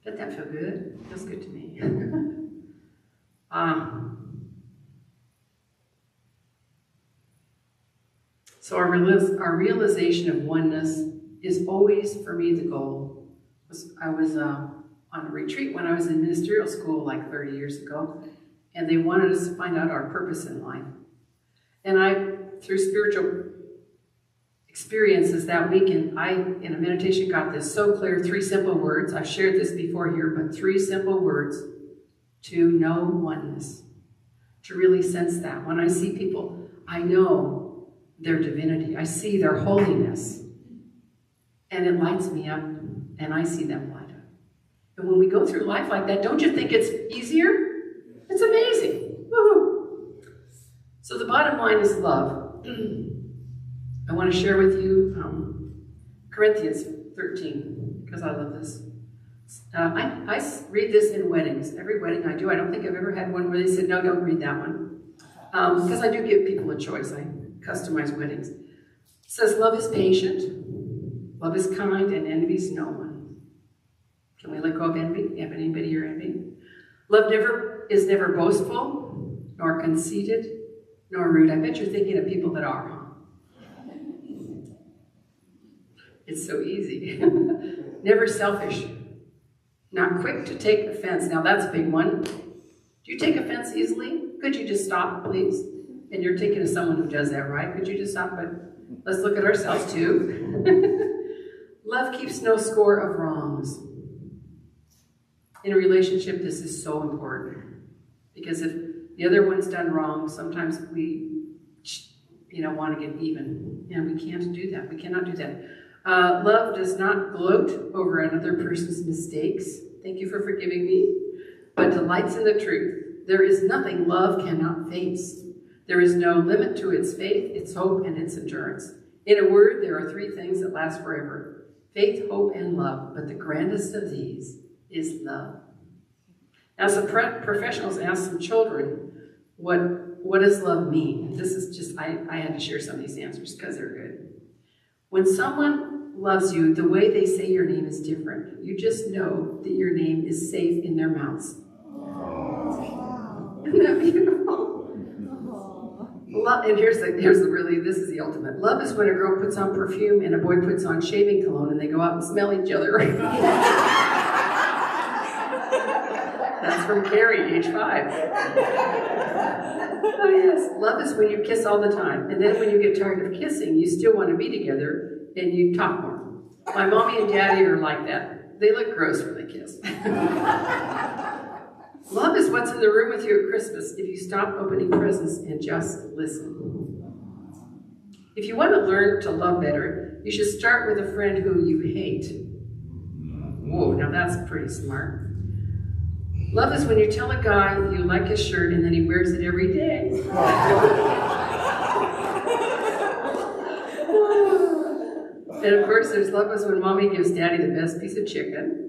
A: Doesn't that feel good? Feels good to me. So our realization of oneness is always, for me, the goal. I was on a retreat when I was in ministerial school like 30 years ago, and they wanted us to find out our purpose in life. And I, through spiritual experiences that week, and I, in a meditation, got this so clear, 3 simple words. I've shared this before here, but 3 simple words to know oneness, to really sense that. When I see people, I know their divinity. I see their holiness. And it lights me up, and I see them light up. And when we go through life like that, don't you think it's easier? It's amazing. Woo-hoo. So the bottom line is love. I want to share with you Corinthians 13, because I love this. I read this in weddings. Every wedding I do, I don't think I've ever had one where they said, no, don't read that one. Because I do give people a choice. I customize weddings. It says, love is patient, love is kind, and envies no one. Can we let go of envy? Have anybody here envy? Love is never boastful, nor conceited, nor rude. I bet you're thinking of people that are, huh? It's so easy. Never selfish, not quick to take offense. Now that's a big one. Do you take offense easily? Could you just stop, please? And you're thinking of someone who does that, right? Could you just stop? But let's look at ourselves too. Love keeps no score of wrongs. In a relationship, this is so important. Because if the other one's done wrong, sometimes we want to get even. And we can't do that. We cannot do that. Love does not gloat over another person's mistakes. Thank you for forgiving me. But delights in the truth. There is nothing love cannot face. There is no limit to its faith, its hope, and its endurance. In a word, there are three things that last forever: faith, hope, and love. But the grandest of these is love. Now, some professionals asked some children, what does love mean? And this is just, I had to share some of these answers because they're good. When someone loves you, the way they say your name is different. You just know that your name is safe in their mouths. Isn't that beautiful? Love, and this is the ultimate. Love is when a girl puts on perfume and a boy puts on shaving cologne and they go out and smell each other. That's from Carrie, age 5. Oh yes, love is when you kiss all the time, and then when you get tired of kissing, you still want to be together and you talk more. My mommy and daddy are like that. They look gross when they kiss. Love is what's in the room with you at Christmas if you stop opening presents and just listen. If you want to learn to love better, you should start with a friend who you hate. Whoa, now that's pretty smart. Love is when you tell a guy you like his shirt and then he wears it every day. And of course, there's love is when mommy gives daddy the best piece of chicken.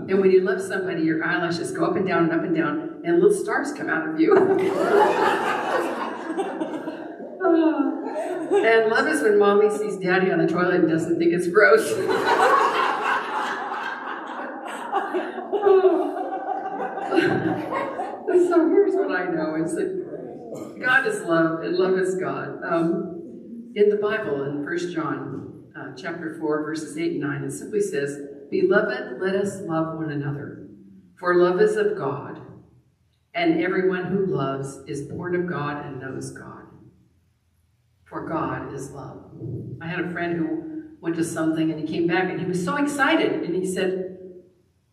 A: And when you love somebody, your eyelashes go up and down, and little stars come out of you. And love is when mommy sees daddy on the toilet and doesn't think it's gross. So here's what I know, is that God is love, and love is God. In the Bible, in 1 John chapter 4, verses 8 and 9, it simply says, "Beloved, let us love one another, for love is of God, and everyone who loves is born of God and knows God. For God is love." I had a friend who went to something and he came back and he was so excited, and he said,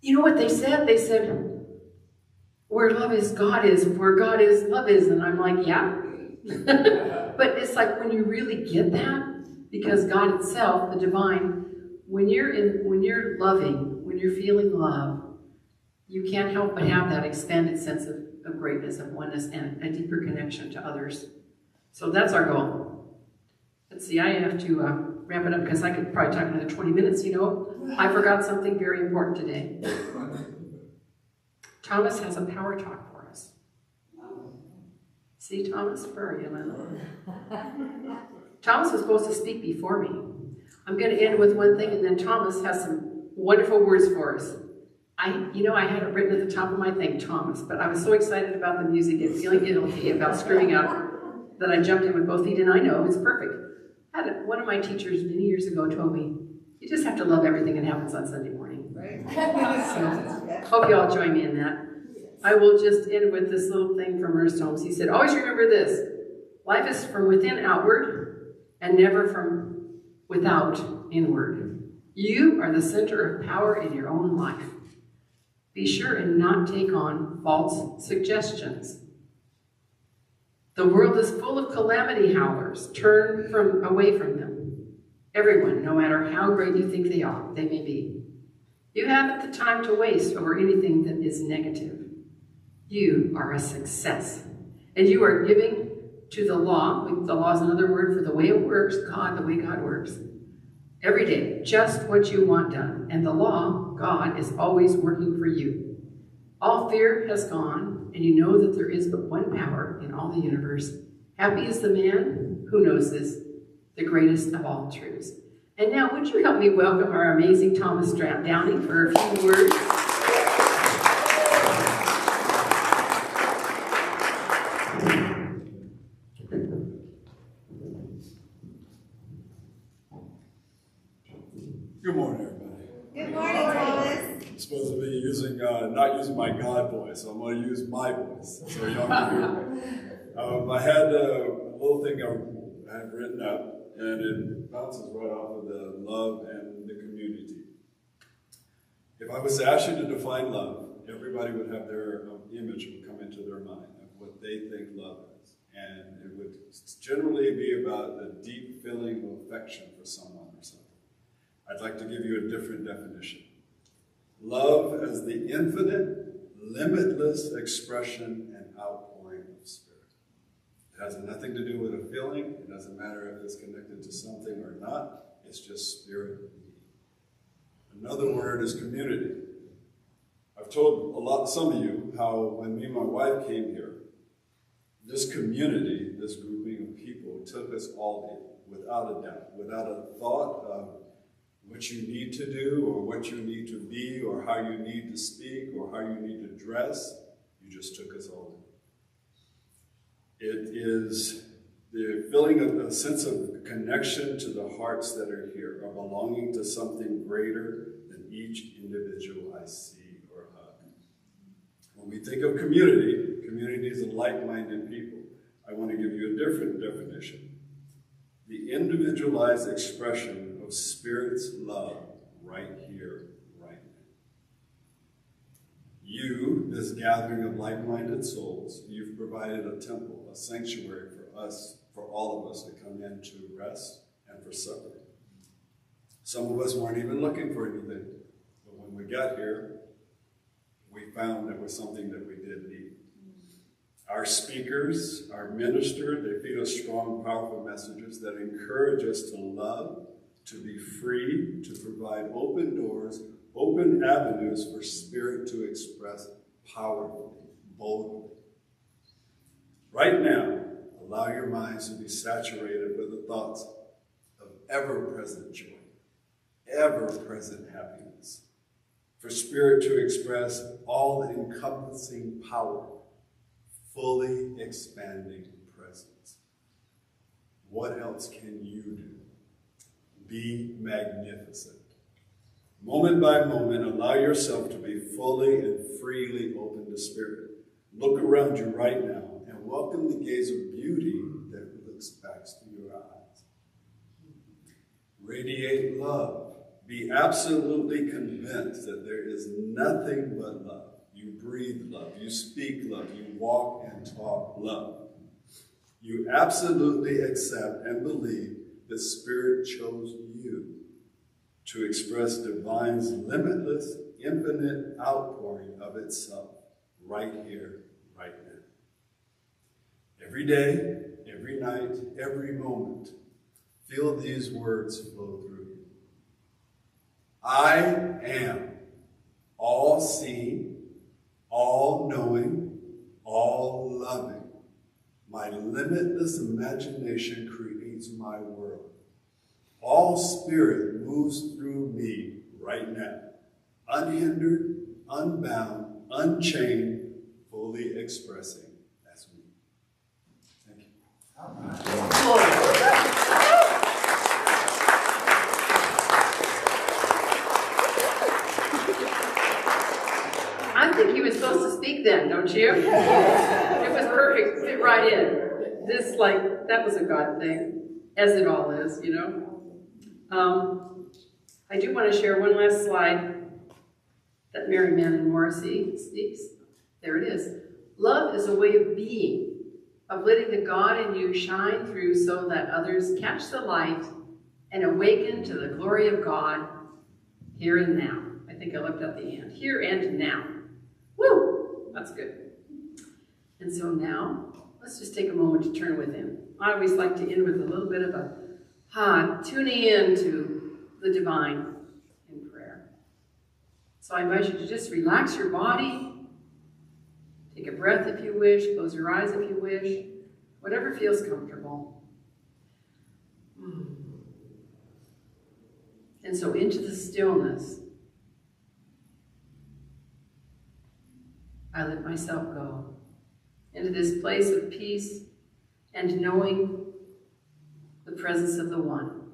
A: "You know what they said? They said, where love is, God is. Where God is, love is." And I'm like, yeah. But it's like when you really get that, because God itself, the divine, when you're loving, when you're feeling love, you can't help but have that expanded sense of greatness, of oneness, and a deeper connection to others. So that's our goal. Let's see, I have to wrap it up because I could probably talk another 20 minutes, I forgot something very important today. Thomas has a power talk for us. See, Thomas? Where are you, my love? Thomas was supposed to speak before me. I'm going to end with one thing, and then Thomas has some wonderful words for us. I had it written at the top of my thing, Thomas, but I was so excited about the music and feeling guilty about screwing up that I jumped in with both feet, and I know it's perfect. One of my teachers many years ago told me, you just have to love everything that happens on Sunday morning. Right. So, hope you all join me in that. I will just end with this little thing from Ernest Holmes. He said, always remember this: life is from within outward and never from without inward. You are the center of power in your own life. Be sure and not take on false suggestions. The world is full of calamity howlers. Turn away from them. Everyone, no matter how great you think they may be. You haven't the time to waste over anything that is negative. You are a success. And you are giving to the law. The law is another word for the way it works, God, the way God works. Every day, just what you want done. And the law, God, is always working for you. All fear has gone, and you know that there is but one power in all the universe. Happy is the man who knows this, the greatest of all truths. And now, would you help me welcome our amazing Thomas Downing for a few words?
G: Good morning, everybody.
B: Good morning, Thomas.
G: I'm supposed to be not using my God voice, so I'm going to use my voice, so y'all can hear me. I had a little thing I had written up, and it bounces right off of the love and the community. If I was to ask you to define love, everybody would have their image would come into their mind of what they think love is. And it would generally be about a deep feeling of affection for someone or something. I'd like to give you a different definition. Love as the infinite, limitless expression and outpouring of spirit. has nothing to do with a feeling. It doesn't matter if it's connected to something or not. It's just spirit. Another word is community. I've told some of you how when me and my wife came here, this community, this grouping of people took us all in, without a doubt, without a thought of what you need to do or what you need to be or how you need to speak or how you need to dress. You just took us all in. It is the feeling of a sense of connection to the hearts that are here, of belonging to something greater than each individual I see or hug. When we think of community, community is like-minded people. I want to give you a different definition. The individualized expression of Spirit's love right here, right now. You, this gathering of like-minded souls, you've provided a temple, a sanctuary for us, for all of us to come in to rest and for supper. Some of us weren't even looking for anything, but when we got here, we found there was something that we did need. Our speakers, our minister, they feed us strong, powerful messages that encourage us to love, to be free, to provide open doors, open avenues for Spirit to express powerfully, boldly. Right now, allow your minds to be saturated with the thoughts of ever-present joy, ever-present happiness, for Spirit to express all-encompassing power, fully expanding presence. What else can you do? Be magnificent. Moment by moment, allow yourself to be fully and freely open to Spirit. Look around you right now and welcome the gaze of beauty that looks back through your eyes. Radiate love. Be absolutely convinced that there is nothing but love. You breathe love. You speak love. You walk and talk love. You absolutely accept and believe that Spirit chose you to express divine's limitless, infinite outpouring of itself right here, right now. Every day, every night, every moment, feel these words flow through you. I am all-seeing, all-knowing, all-loving. My limitless imagination creates my world. All Spirit moves through me right now, unhindered, unbound, unchained, fully expressing. That's me. Thank you.
A: I think he was supposed to speak then, don't you? It was perfect, fit right in. This, that was a God thing, as it all is, you know. I do want to share one last slide that Mary Manning Morrissey speaks. There it is. Love is a way of being, of letting the God in you shine through so that others catch the light and awaken to the glory of God here and now. I think I left out the and. Here and now. Woo! That's good. And so now, let's just take a moment to turn with him. I always like to end with a little bit of a tuning in to the divine in prayer. So I invite you to just relax your body. Take a breath if you wish. Close your eyes if you wish. Whatever feels comfortable. And so into the stillness, I let myself go into this place of peace and knowing the presence of the One.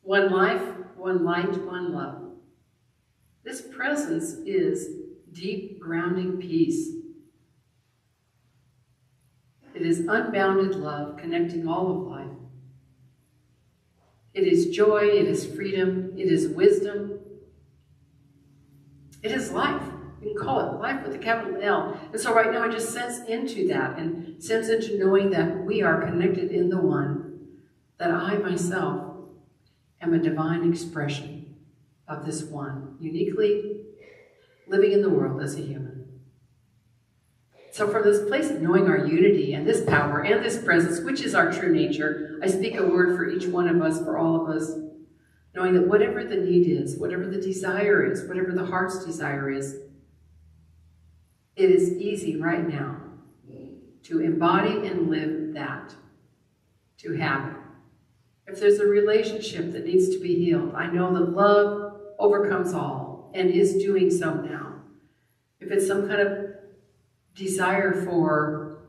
A: One life, one light, one love. This presence is deep, grounding peace. It is unbounded love connecting all of life. It is joy, it is freedom, it is wisdom. It is life. You can call it life with a capital L. And so right now I just sense into that and sense into knowing that we are connected in the One, that I myself am a divine expression of this One, uniquely living in the world as a human. So from this place of knowing our unity and this power and this presence, which is our true nature, I speak a word for each one of us, for all of us, knowing that whatever the need is, whatever the desire is, whatever the heart's desire is, it is easy right now to embody and live that, to have it. If there's a relationship that needs to be healed, I know that love overcomes all and is doing so now. If it's some kind of desire for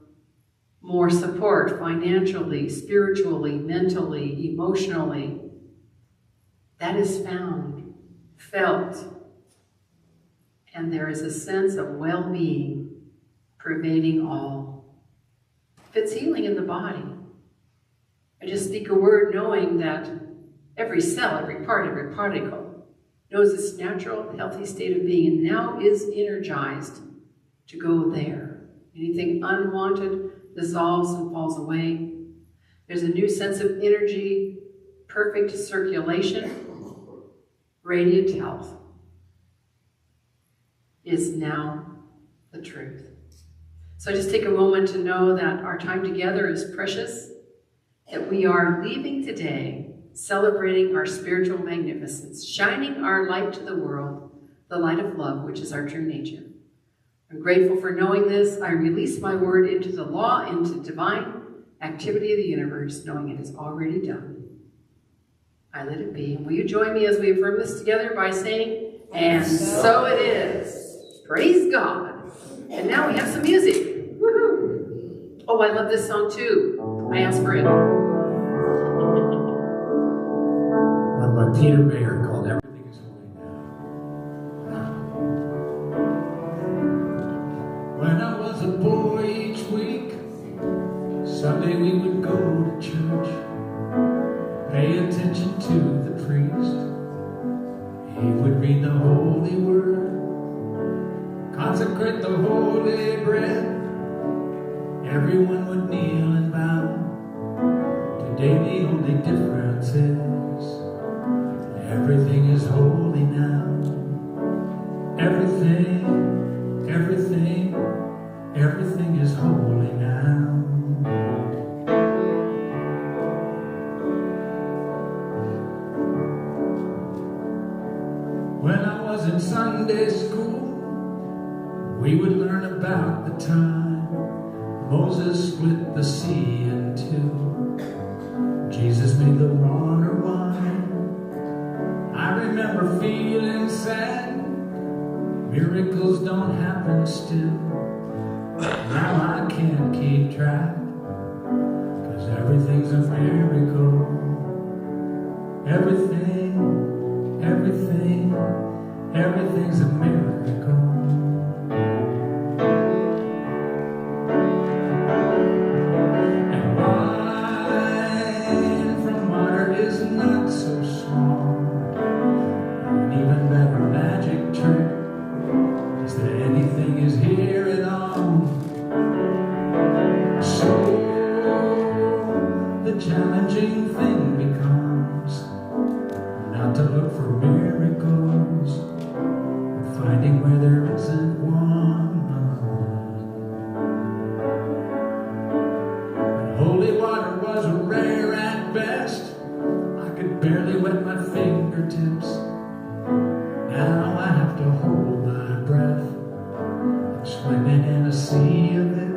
A: more support financially, spiritually, mentally, emotionally, that is found, felt, and there is a sense of well-being pervading all. If it's healing in the body, I just speak a word knowing that every cell, every part, every particle knows its natural, healthy state of being and now is energized to go there. Anything unwanted dissolves and falls away. There's a new sense of energy, perfect circulation, radiant health is now the truth. So I just take a moment to know that our time together is precious, that we are leaving today celebrating our spiritual magnificence, shining our light to the world, the light of love, which is our true nature. I'm grateful for knowing this. I release my word into the law, into divine activity of the universe, knowing it is already done. I let it be. And will you join me as we affirm this together by saying, and so it is. Praise God. And now we have some music. Woohoo! Oh, I love this song too. I asked for it.
D: One by Peter Mayer called Everything is Holy Now. When I was a boy each week, Sunday we would go to church, pay attention to the priest. He would read the holy word, consecrate the holy bread. Everyone would kneel and bow. Today the only difference is everything is holy now. Everything, everything, everything is holy now. When I was in Sunday school, we would learn about the time Moses split the sea in two. Jesus made the water wine. I remember feeling sad. Miracles don't happen still. Now I can't keep track, 'cause everything's a miracle. Everything, everything, everything's a miracle. And wine from water is not so small. An even better magic trick is that anything is here at all. So the challenging thing becomes not to look for miracles, but finding where there isn't one. When holy water was rare at best, I could barely wet my fingertips. Now I have to hold my breath. I'm swimming in a sea of it.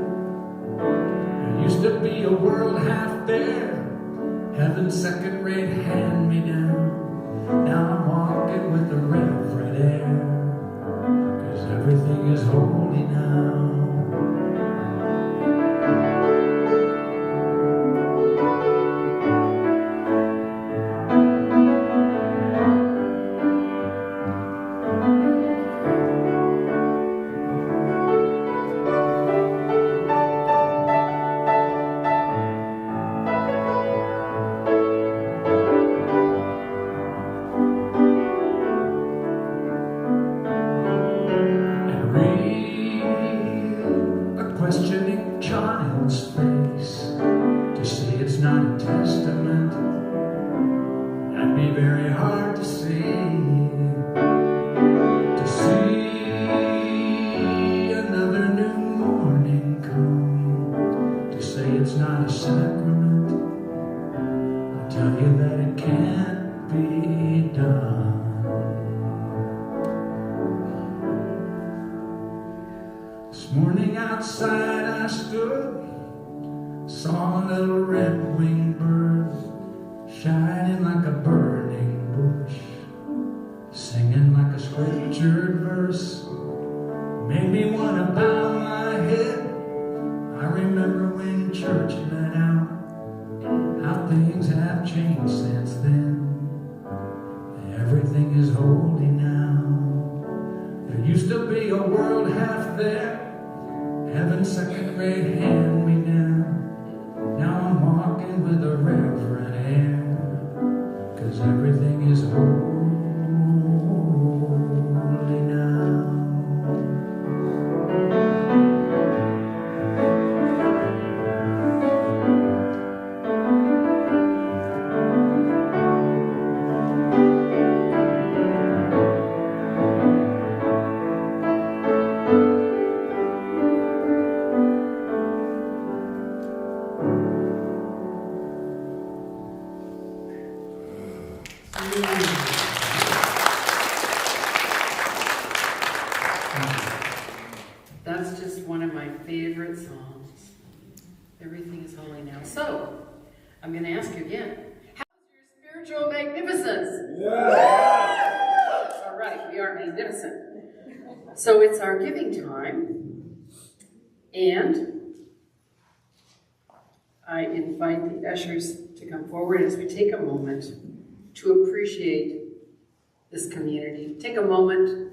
D: There used to be a world half there, heaven's second-rate hand-me-down. Now I'm stood, saw a little red-winged bird shining like a burning bush, singing like a scriptured verse, made me want to bow my head. I remember when church let out, how things have changed since then. Everything is holy now. There used to be a world half there, heaven's second grade hand me down. Now I'm walking with a reverent air, 'cause everything is holy now.
A: That's just one of my favorite songs. Everything is holy now. So, I'm going to ask you again. How's your spiritual magnificence?
G: Yeah.
A: All right, we are magnificent. So it's our giving time. And I invite the ushers to come forward as we take a moment to appreciate this community. Take a moment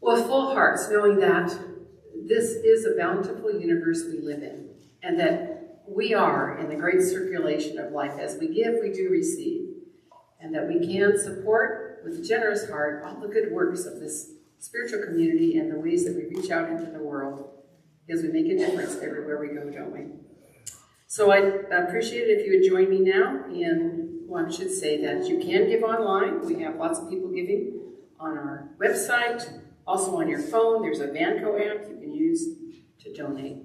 A: with full hearts, knowing that this is a bountiful universe we live in, and that we are in the great circulation of life. As we give, we do receive, and that we can support with a generous heart all the good works of this spiritual community and the ways that we reach out into the world, because we make a difference everywhere we go, don't we? So I'd appreciate it if you would join me now, and I should say that you can give online. We have lots of people giving on our website. Also on your phone, there's a Vanco app you can use to donate.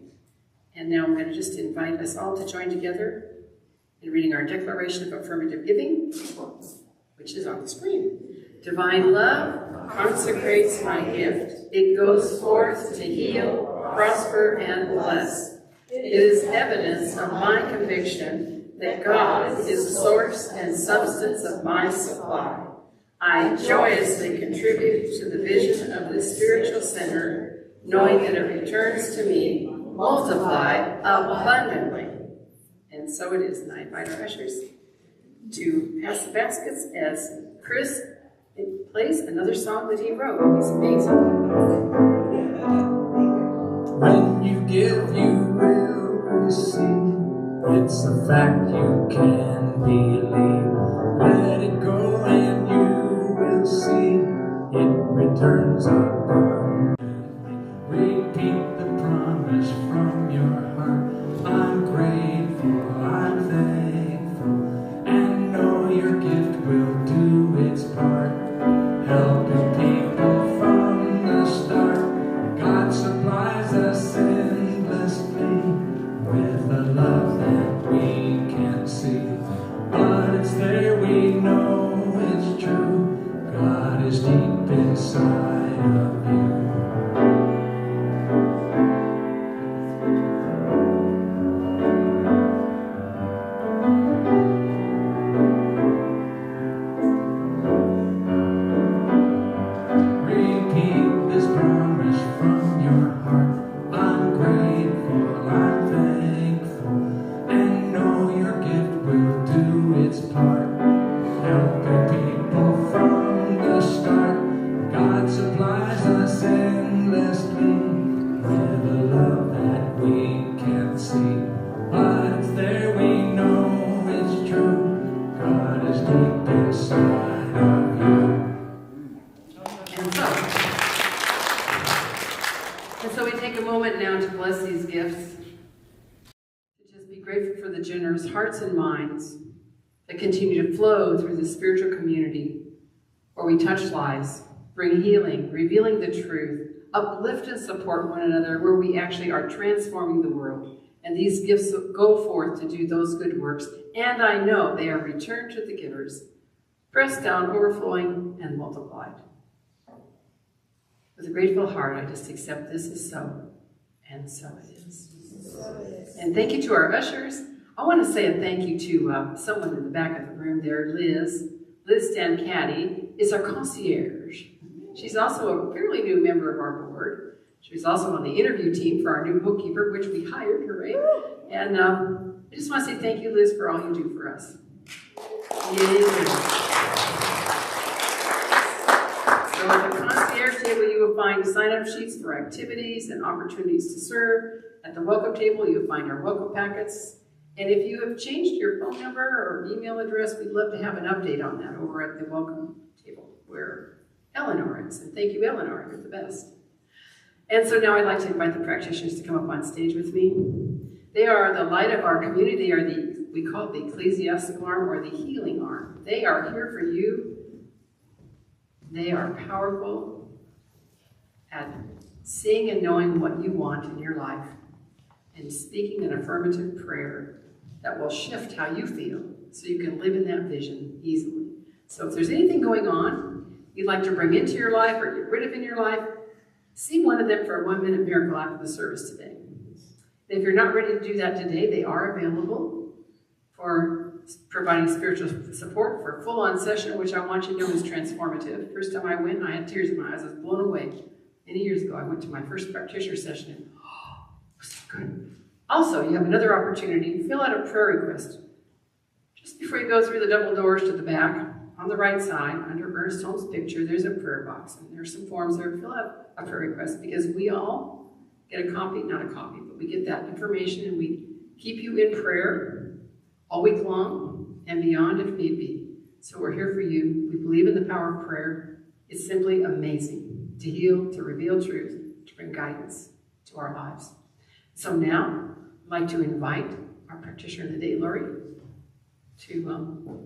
A: And now I'm going to just invite us all to join together in reading our Declaration of Affirmative Giving, which is on the screen. Divine love consecrates my gift. It goes forth to heal, prosper, and bless. It is evidence of my conviction that God is the source and substance of my supply. I joyously contribute to the vision of the spiritual center, knowing that it returns to me, multiplied abundantly. And so it is. And I invite our ushers to pass the baskets as Chris plays another song that he wrote. He's amazing.
D: When you give, you will receive. It's a fact you can believe. Let it go and you will see. It returns abundantly. Repeat the promise from your heart. I'm grateful, I'm thankful, and know your gift will do its part. Helping people from the start. God supplies us endlessly with a love that we can't see. But it's there, we know it's true. God is deep inside of you. Repeat this promise from your heart. I'm grateful, I'm thankful, and know your gift will do its part. Helping people from the start. God supplies us endlessly with a love that we can't see. But it's there, we know it's true. God is deep inside of you.
A: And so we take a moment now to bless these gifts, to just be grateful for the generous hearts and minds that continue to flow through the spiritual community, where we touch lives, bring healing, revealing the truth, uplift and support one another, where we actually are transforming the world. And these gifts go forth to do those good works, and I know they are returned to the givers, pressed down, overflowing, and multiplied. With a grateful heart, I just accept this is so, and so it is. And thank you to our ushers. I want to say a thank you to someone in the back of the room there, Liz. Liz Stancati is our concierge. She's also a fairly new member of our board. She's also on the interview team for our new bookkeeper, which we hired, hooray. And I just want to say thank you, Liz, for all you do for us. Yeah. So at the concierge table, you will find sign-up sheets for activities and opportunities to serve. At the welcome table, you'll find our welcome packets. And if you have changed your phone number or email address, we'd love to have an update on that over at the welcome table where Eleanor is. And thank you, Eleanor, you're the best. And so now I'd like to invite the practitioners to come up on stage with me. They are the light of our community. They are we call it the ecclesiastical arm or the healing arm. They are here for you. They are powerful at seeing and knowing what you want in your life and speaking an affirmative prayer that will shift how you feel so you can live in that vision easily. So if there's anything going on you'd like to bring into your life or get rid of in your life, see one of them for a 1-minute miracle after the service today. If you're not ready to do that today, they are available for providing spiritual support for a full-on session, which I want you to know is transformative. First time I went, I had tears in my eyes. I was blown away. Many years ago, I went to my first practitioner session, and it was so good. Also, you have another opportunity. Fill out a prayer request. Just before you go through the double doors to the back, on the right side, under Ernest Holmes' picture, there's a prayer box, and there's some forms there. Fill out a prayer request, because we all get a copy, not a copy, but we get that information, and we keep you in prayer all week long and beyond if need be. So we're here for you. We believe in the power of prayer. It's simply amazing to heal, to reveal truth, to bring guidance to our lives. So now, I'd like to invite our practitioner of the day, Lori, to...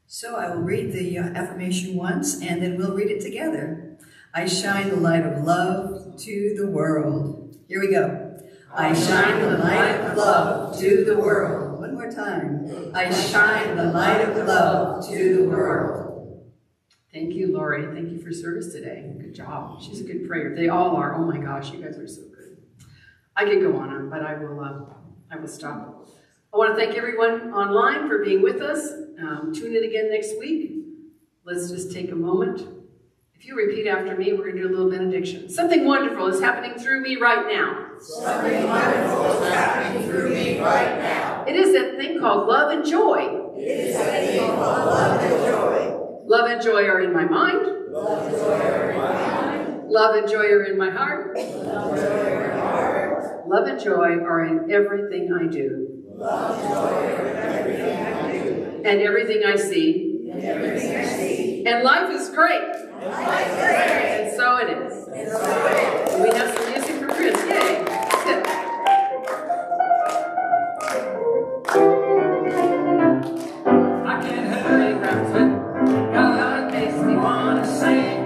E: So I will read the affirmation once, and then we'll read it together. I shine the light of love to the world. Here we go. I shine the light of love to the world. One more time. I shine the light of love to the world.
A: Thank you, Lori. Thank you for service today. Good job. She's a good prayer. They all are. Oh my gosh, you guys are so good. I could go on, but I will stop. I want to thank everyone online for being with us. Tune in again next week. Let's just take a moment. If you repeat after me, we're going to do a little benediction. Something wonderful is happening through me right now.
F: Something wonderful is happening through me right now.
A: It is that thing called love and joy.
F: It is that thing called love and joy.
A: Love and joy are in my mind.
F: Love and joy are in my mind.
A: Love and joy are in my heart.
F: Love and joy are in my heart.
A: Love and joy are in everything I do.
F: Love and joy are in everything I do.
A: And everything I see.
F: And everything I see.
A: And life is great.
F: And life is great.
A: And so it is.
F: And so it is.
A: We have some music for Chris. Yay. Sit.
D: I can't help it. God makes me want to sing.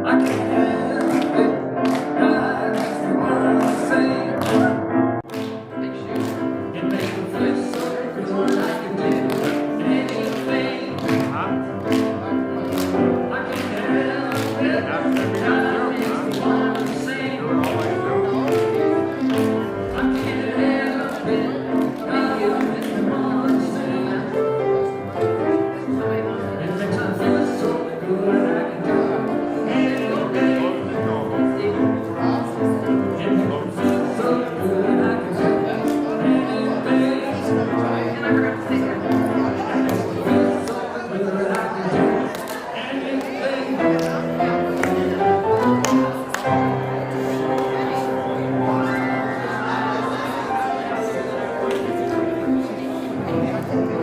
D: I can't help it. God makes me want to sing.
A: Big shoe.
D: It makes me feel so good. I can do anything. I can't help it. God makes me want to sing. I can't help it. God makes me want to sing. It makes me feel so good. I can do anything. It makes me feel so good. I can do anything.
A: And I forgot to say that.
D: It makes me feel so good. I can do anything.